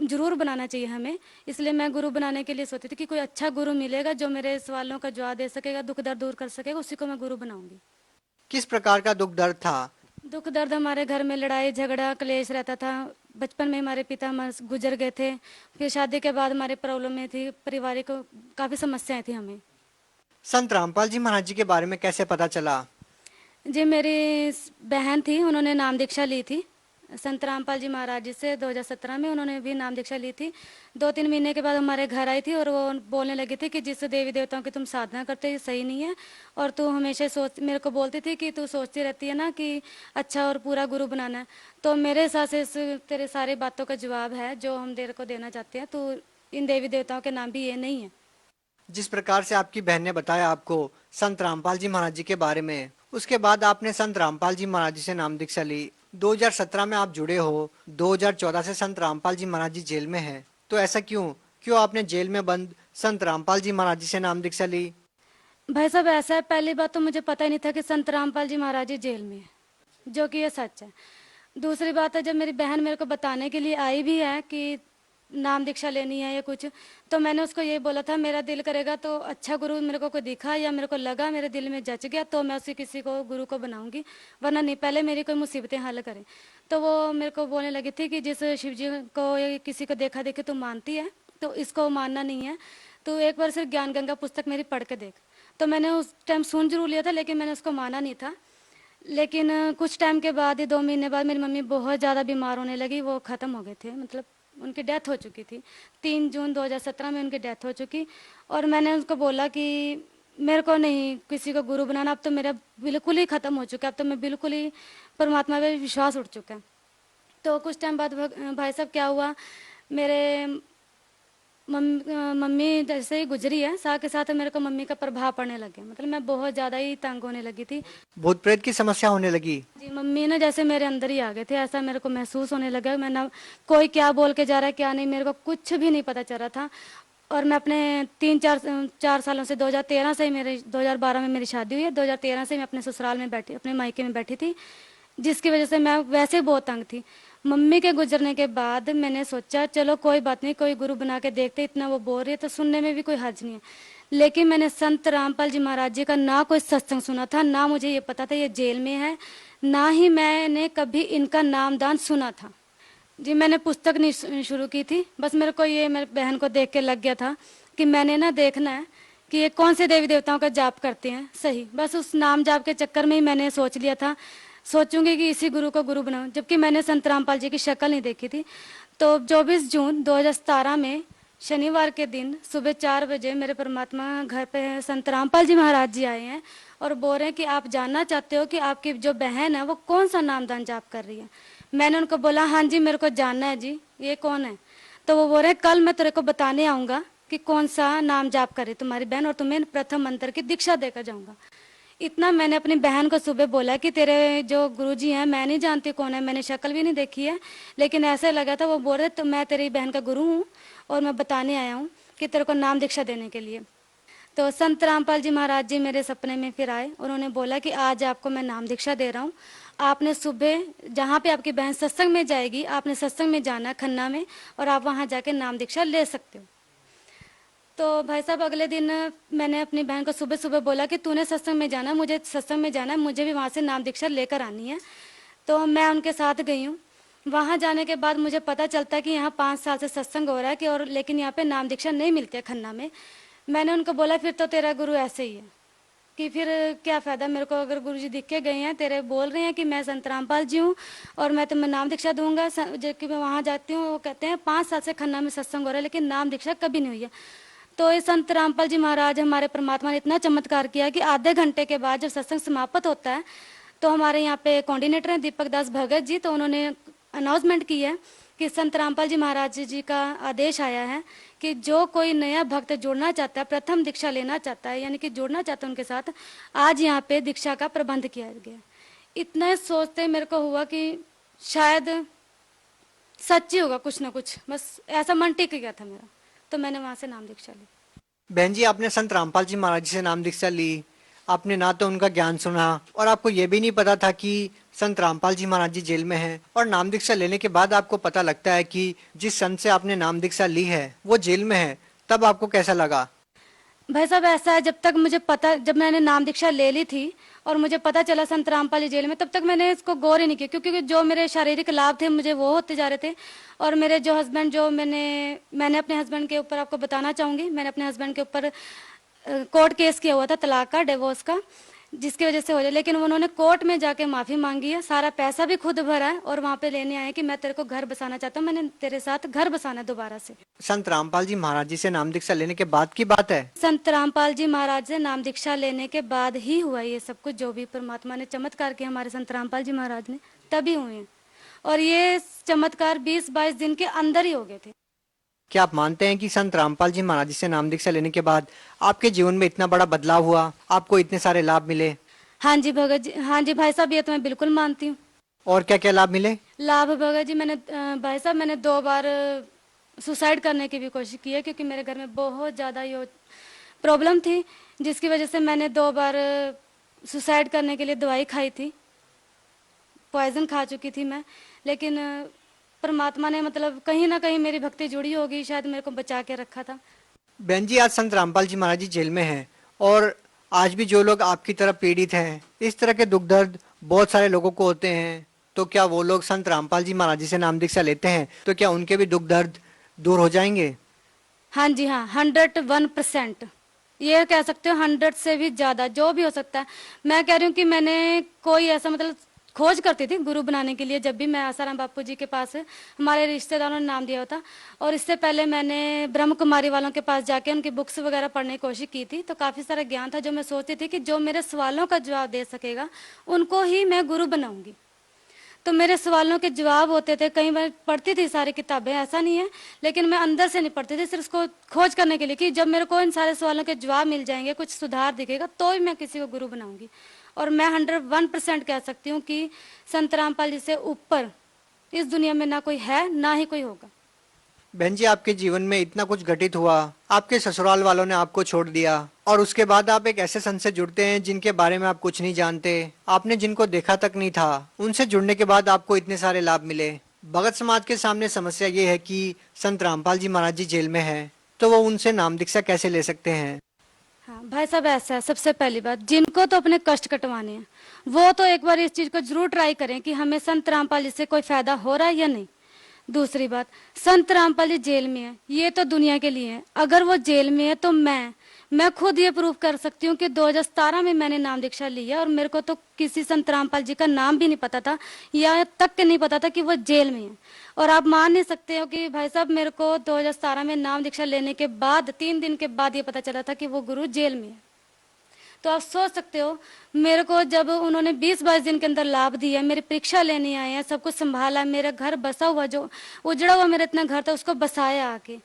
जरूर बनाना चाहिए हमें। इसलिए मैं गुरु बनाने के लिए सोचती थी कि कोई अच्छा गुरु मिलेगा जो मेरे सवालों का जवाब दे सकेगा, दुख दर्द दूर कर सकेगा, उसी को मैं गुरु बनाऊंगी। किस प्रकार का दुख दर्द था? दुख दर्द हमारे घर में लड़ाई झगड़ा क्लेश रहता था। बचपन में हमारे पिता गुजर गए थे, फिर शादी के बाद हमारे प्रॉब्लम में थी, पारिवारिक काफ़ी समस्याएं थी हमें। संत रामपाल जी महाराज जी के बारे में कैसे पता चला? जी मेरी बहन थी, उन्होंने नाम दीक्षा ली थी, 15 साल की उम्र में। 15 साल की उम्र में संत रामपाल जी महाराज जी से 2017 में। उन्होंने भी नाम दीक्षा ली थी। 2-3 महीने के बाद हमारे घर आई थी और वो बोलने लगी थी कि जिस देवी देवताओं की तुम साधना करते हो ये सही नहीं है, और तू हमेशा सोच, मेरे को बोलती थी कि तू सोचती रहती है ना कि अच्छा और पूरा गुरु बनाना है। तो मेरे हिसाब से इस तेरे सारी बातों का जवाब है जो हम तेरे को देना चाहते हैं। तो इन देवी देवताओं के नाम भी ये नहीं है। जिस प्रकार से आपकी बहन ने बताया आपको संत रामपाल जी महाराज जी के बारे में, उसके बाद आपने संत रामपाल जी महाराज जी से नाम दीक्षा ली। 2017 में आप जुड़े हो, 2014 से संत रामपाल जी महाराज जी जेल में हैं। तो ऐसा क्यों क्यों आपने जेल में बंद संत रामपाल जी महाराज जी से नाम दीक्षा ली? भाई साहब ऐसा है, पहली बात तो मुझे पता ही नहीं था कि संत रामपाल जी महाराज जी जेल में है, जो कि ये सच है। दूसरी बात है, जब मेरी बहन मेरे को बताने के लिए आई भी है कि नाम दीक्षा लेनी है या कुछ, तो मैंने उसको ये बोला था मेरा दिल करेगा तो अच्छा गुरु मेरे को कोई दिखा या मेरे को लगा मेरे दिल में जच गया तो मैं उसी किसी को गुरु को बनाऊंगी, वरना नहीं, पहले मेरी कोई मुसीबतें हल करे। तो वो मेरे को बोलने लगी थी कि जिस शिव जी को या किसी को देखा देखे तू मानती है तो इसको मानना नहीं है, तो एक बार सिर्फ ज्ञान गंगा पुस्तक मेरी पढ़ के देख। तो मैंने उस टाइम सुन जरूर लिया था, लेकिन मैंने उसको माना नहीं था। लेकिन कुछ टाइम के बाद ही 2 महीने बाद मेरी मम्मी बहुत ज़्यादा बीमार होने लगी। वो ख़त्म हो गए थे, मतलब उनकी डेथ हो चुकी थी। 3 जून 2017 में उनकी डेथ हो चुकी। और मैंने उनको बोला कि मेरे को नहीं किसी को गुरु बनाना, अब तो मेरा बिल्कुल ही ख़त्म हो चुका है, अब तो मैं बिल्कुल ही परमात्मा पे विश्वास उठ चुका है। तो कुछ टाइम बाद भाई साहब क्या हुआ, मेरे मम्मी जैसे ही गुजरी है, साथ के साथ मेरे को मम्मी का प्रभाव पड़ने लग गया। मतलब मैं बहुत ज़्यादा ही तंग होने लगी थी। भूत प्रेत की समस्या होने लगी? जी, मम्मी ना जैसे मेरे अंदर ही आ गए थे, ऐसा मेरे को महसूस होने लगा। मैं ना कोई क्या बोल के जा रहा है क्या नहीं, मेरे को कुछ भी नहीं पता चल रहा था। और मैं अपने 3-4 सालों से 2013 से ही मेरे 2012 में मेरी शादी हुई है। 2013 से मैं अपने ससुराल में बैठी, अपने मायके में बैठी थी, जिसकी वजह से मैं वैसे बहुत तंग थी। मम्मी के गुजरने के बाद मैंने सोचा चलो कोई बात नहीं, कोई गुरु बना के देखते, इतना वो बोल रही है तो सुनने में भी कोई हर्ज नहीं है। लेकिन मैंने संत रामपाल जी महाराज जी का ना कोई सत्संग सुना था, ना मुझे ये पता था ये जेल में है, ना ही मैंने कभी इनका नामदान सुना था। जी, मैंने पुस्तक नहीं शुरू की थी, बस मेरे को ये मेरी बहन को देख के लग गया था कि मैंने ना देखना है कि ये कौन से देवी देवताओं का जाप करते हैं सही। बस उस नाम जाप के चक्कर में ही मैंने सोच लिया था, सोचूंगी कि इसी गुरु को गुरु बनाऊं, जबकि मैंने संत रामपाल जी की शक्ल नहीं देखी थी। तो 24 जून 2017 में शनिवार के दिन सुबह 4 बजे मेरे परमात्मा घर पे संत रामपाल जी महाराज जी आए हैं और बोल रहे हैं कि आप जानना चाहते हो कि आपकी जो बहन है वो कौन सा नामदान जाप कर रही है। मैंने उनको बोला हाँ जी मेरे को जानना है जी, ये कौन है। तो वो बोल रहे हैं कल मैं तेरे को बताने आऊँगा कि कौन सा नाम जाप करे तुम्हारी बहन, और तुम्हें प्रथम मंत्र की दीक्षा देकर जाऊँगा। इतना मैंने अपनी बहन को सुबह बोला कि तेरे जो गुरुजी हैं मैं नहीं जानती कौन है, मैंने शक्ल भी नहीं देखी है, लेकिन ऐसे लगा था वो बोल रहे तो मैं तेरी बहन का गुरु हूँ और मैं बताने आया हूँ कि तेरे को नाम दीक्षा देने के लिए। तो संत रामपाल जी महाराज जी मेरे सपने में फिर आए, उन्होंने बोला कि आज आपको मैं नाम दीक्षा दे रहा हूँ, आपने सुबह जहाँ पे आपकी बहन सत्संग में जाएगी आपने सत्संग में जाना खन्ना में, और आप वहाँ जाके नाम दीक्षा ले सकते हो। तो भाई साहब अगले दिन मैंने अपनी बहन को सुबह सुबह बोला कि तूने सत्संग में जाना, मुझे सत्संग में जाना है, मुझे भी वहाँ से नाम दीक्षा लेकर आनी है। तो मैं उनके साथ गई हूँ। वहाँ जाने के बाद मुझे पता चलता है कि यहाँ 5 साल से सत्संग हो रहा है कि और लेकिन यहाँ पे नाम दीक्षा नहीं मिलती है खन्ना में। मैंने उनको बोला फिर तो तेरा गुरु ऐसे ही है कि फिर क्या फ़ायदा मेरे को, अगर गुरु जी दिख के गए हैं तेरे बोल रहे हैं कि मैं संत रामपाल जी हूँ और मैं तुम्हें नाम दीक्षा दूंगा, जबकि मैं वहाँ जाती हूँ वो कहते हैं 5 साल से खन्ना में सत्संग हो रहा है लेकिन नाम दीक्षा कभी नहीं हुई है। तो ये संत रामपाल जी महाराज हमारे परमात्मा ने इतना चमत्कार किया कि आधे घंटे के बाद जब सत्संग समाप्त होता है तो हमारे यहाँ पे कोऑर्डिनेटर हैं दीपक दास भगत जी, तो उन्होंने अनाउंसमेंट की है कि संत रामपाल जी महाराज जी का आदेश आया है कि जो कोई नया भक्त जुड़ना चाहता है, प्रथम दीक्षा लेना चाहता है, यानी कि जुड़ना चाहता है उनके साथ, आज यहाँ पे दीक्षा का प्रबंध किया गया। इतना सोचते मेरे को हुआ कि शायद सच्ची होगा कुछ ना कुछ, बस ऐसा मन टिक गया था मेरा, तो मैंने वहाँ से नाम दीक्षा ली। बहन जी, आपने संत रामपाल जी महाराज जी से नाम दीक्षा ली, आपने ना तो उनका ज्ञान सुना और आपको ये भी नहीं पता था कि संत रामपाल जी महाराज जी जेल में हैं, और नाम दीक्षा लेने के बाद आपको पता लगता है कि जिस संत से आपने नाम दीक्षा ली है वो जेल में है, तब आपको कैसा लगा? भाई साहब ऐसा है, जब तक मुझे पता, जब मैंने नाम दीक्षा ले ली थी और मुझे पता चला संत रामपाल जी जेल में, तब तक मैंने इसको गौर ही नहीं किया, क्योंकि जो मेरे शारीरिक लाभ थे मुझे वो होते जा रहे थे। और मेरे जो हस्बैंड, जो मैंने अपने हस्बैंड के ऊपर आपको बताना चाहूँगी, मैंने अपने हस्बैंड के ऊपर कोर्ट केस किया हुआ था तलाक का, डिवोर्स का, जिसकी वजह से हो जाए, लेकिन उन्होंने कोर्ट में जाके माफी मांगी है, सारा पैसा भी खुद भरा है और वहाँ पे लेने आए कि मैं तेरे को घर बसाना चाहता हूँ, मैंने तेरे साथ घर बसाना है दोबारा से। संत रामपाल जी महाराज जी से नाम दीक्षा लेने के बाद की बात है। संत रामपाल जी महाराज से नाम दीक्षा लेने के बाद ही हुआ ये सब कुछ, जो भी परमात्मा ने चमत्कार किया हमारे संत रामपाल जी महाराज ने, तभी हुए हैं। और ये चमत्कार 20-22 दिन के अंदर ही हो गए थे। क्या आप मानते हैं कि संत रामपाल जी महाराज जी से नाम दीक्षा लेने के बाद आपके जीवन में इतना बड़ा बदलाव हुआ, आपको इतने सारे लाभ मिले? हाँ जी भगत जी, हाँ जी भाई साहब, ये तो मैं बिल्कुल मानती हूँ। और क्या क्या लाभ मिले? लाभ भगत जी, मैंने भाई साहब मैंने 2 बार सुसाइड करने की भी कोशिश की है, क्योंकि मेरे घर में बहुत ज़्यादा ये प्रॉब्लम थी, जिसकी वजह से मैंने 2 बार सुसाइड करने के लिए दवाई खाई थी, पॉइजन खा चुकी थी मैं। लेकिन परमात्मा ने मतलब कहीं ना कहीं मेरी भक्ति जुड़ी होगी, शायद मेरे को बचा के रखा था। बहन जी, आज संत रामपाल जी महाराज जी जेल में हैं और आज भी जो लोग आपकी तरह पीड़ित हैं, इस तरह के दुख दर्द बहुत सारे लोगों को होते हैं, तो क्या वो लोग संत रामपाल जी महाराज जी से नाम दीक्षा लेते हैं तो क्या उनके भी दुख दर्द दूर हो जाएंगे? हाँ जी हाँ, 101%, ये कह सकते हो 100 से भी ज्यादा, जो भी हो सकता है। मैं कह रही हूँ कि मैंने कोई ऐसा मतलब खोज करती थी गुरु बनाने के लिए, जब भी मैं आसाराम बापू जी के पास, हमारे रिश्तेदारों ने नाम दिया होता, और इससे पहले मैंने ब्रह्म कुमारी वालों के पास जाके उनकी बुक्स वगैरह पढ़ने की कोशिश की थी, तो काफ़ी सारा ज्ञान था जो मैं सोचती थी कि जो मेरे सवालों का जवाब दे सकेगा उनको ही मैं गुरु बनाऊंगी। तो मेरे सवालों के जवाब होते थे, कई बार पढ़ती थी सारी किताबें, ऐसा नहीं है, लेकिन मैं अंदर से नहीं पढ़ती थी, सिर्फ उसको खोज करने के लिए कि जब मेरे को इन सारे सवालों के जवाब मिल जाएंगे, कुछ सुधार दिखेगा, तो ही मैं किसी को गुरु बनाऊंगी। और मैं 101% कह सकती हूँ कि संत रामपाल जी से ऊपर इस दुनिया में ना कोई है, ना ही कोई होगा। बहन जी, आपके जीवन में इतना कुछ घटित हुआ, आपके ससुराल वालों ने आपको छोड़ दिया और उसके बाद आप एक ऐसे संत से जुड़ते हैं जिनके बारे में आप कुछ नहीं जानते, आपने जिनको देखा तक नहीं था, उनसे जुड़ने के बाद आपको इतने सारे लाभ मिले। भगत समाज के सामने समस्या ये है कि संत रामपाल जी महाराज जी जेल में हैं, तो वो उनसे नाम दीक्षा कैसे ले सकते हैं? हाँ भाई साहब, ऐसा है, सबसे पहली बात, जिनको तो अपने कष्ट कटवाने हैं वो तो एक बार इस चीज को जरूर ट्राई करें कि हमें संत रामपाल जी से कोई फायदा हो रहा है या नहीं। दूसरी बात, संत रामपाल जी जेल में है, ये तो दुनिया के लिए है, अगर वो जेल में है तो मैं खुद ये प्रूफ कर सकती हूँ कि 2017 में मैंने नाम दीक्षा ली है, और मेरे को तो किसी संत रामपाल जी का नाम भी नहीं पता था, या तक के नहीं पता था कि वो जेल में है। और आप मान नहीं सकते हो कि भाई साहब मेरे को 2017 में नाम दीक्षा लेने के बाद 3 दिन के बाद ये पता चला था कि वो गुरु जेल में है। तो आप सोच सकते हो, मेरे को जब उन्होंने 20-22 दिन के अंदर लाभ दिया, मेरी परीक्षा लेने आए हैं, सब कुछ संभाला, मेरा घर बसा हुआ, जो उजड़ा हुआ मेरा इतना घर था उसको बसाया आके।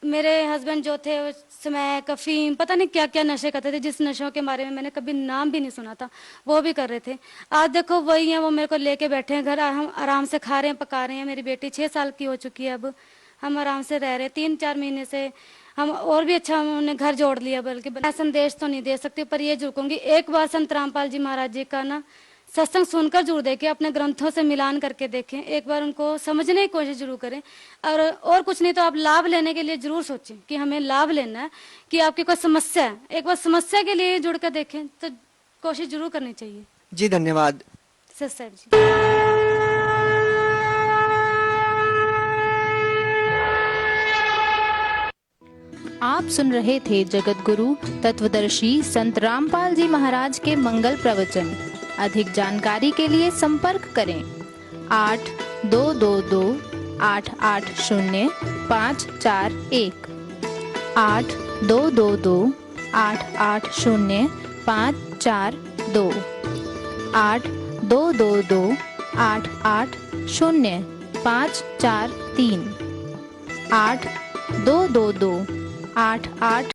मेरे हस्बैंड जो थे उस समय अफीम पता नहीं क्या क्या नशे करते थे, जिस नशों के बारे में मैंने कभी नाम भी नहीं सुना था, वो भी कर रहे थे। आज देखो वही है, वो मेरे को लेके बैठे हैं घर, हम आराम से खा रहे हैं, पका रहे हैं। मेरी बेटी 6 साल की हो चुकी है, अब हम आराम से रह रहे हैं। 3-4 महीने से हम और भी अच्छा हमने घर जोड़ लिया। बल्कि मैं संदेश तो नहीं दे सकती, पर ये जरूर कहूंगी, एक बार संत रामपाल जी महाराज जी का ना सत्संग सुनकर जरूर देखें, अपने ग्रंथों से मिलान करके देखें, एक बार उनको समझने की कोशिश जरूर करें। और कुछ नहीं तो आप लाभ लेने के लिए जरूर सोचें कि हमें लाभ लेना है, कि आपकी कोई समस्या है, एक बार समस्या के लिए जुड़ कर देखें, तो कोशिश जरूर करनी चाहिए। जी धन्यवाद साहब जी। आप सुन रहे थे जगत गुरु तत्वदर्शी संत रामपाल जी महाराज के मंगल प्रवचन। अधिक जानकारी के लिए संपर्क करें 8222-880-541, 8222-880-542, 8222-880-543, 8222-88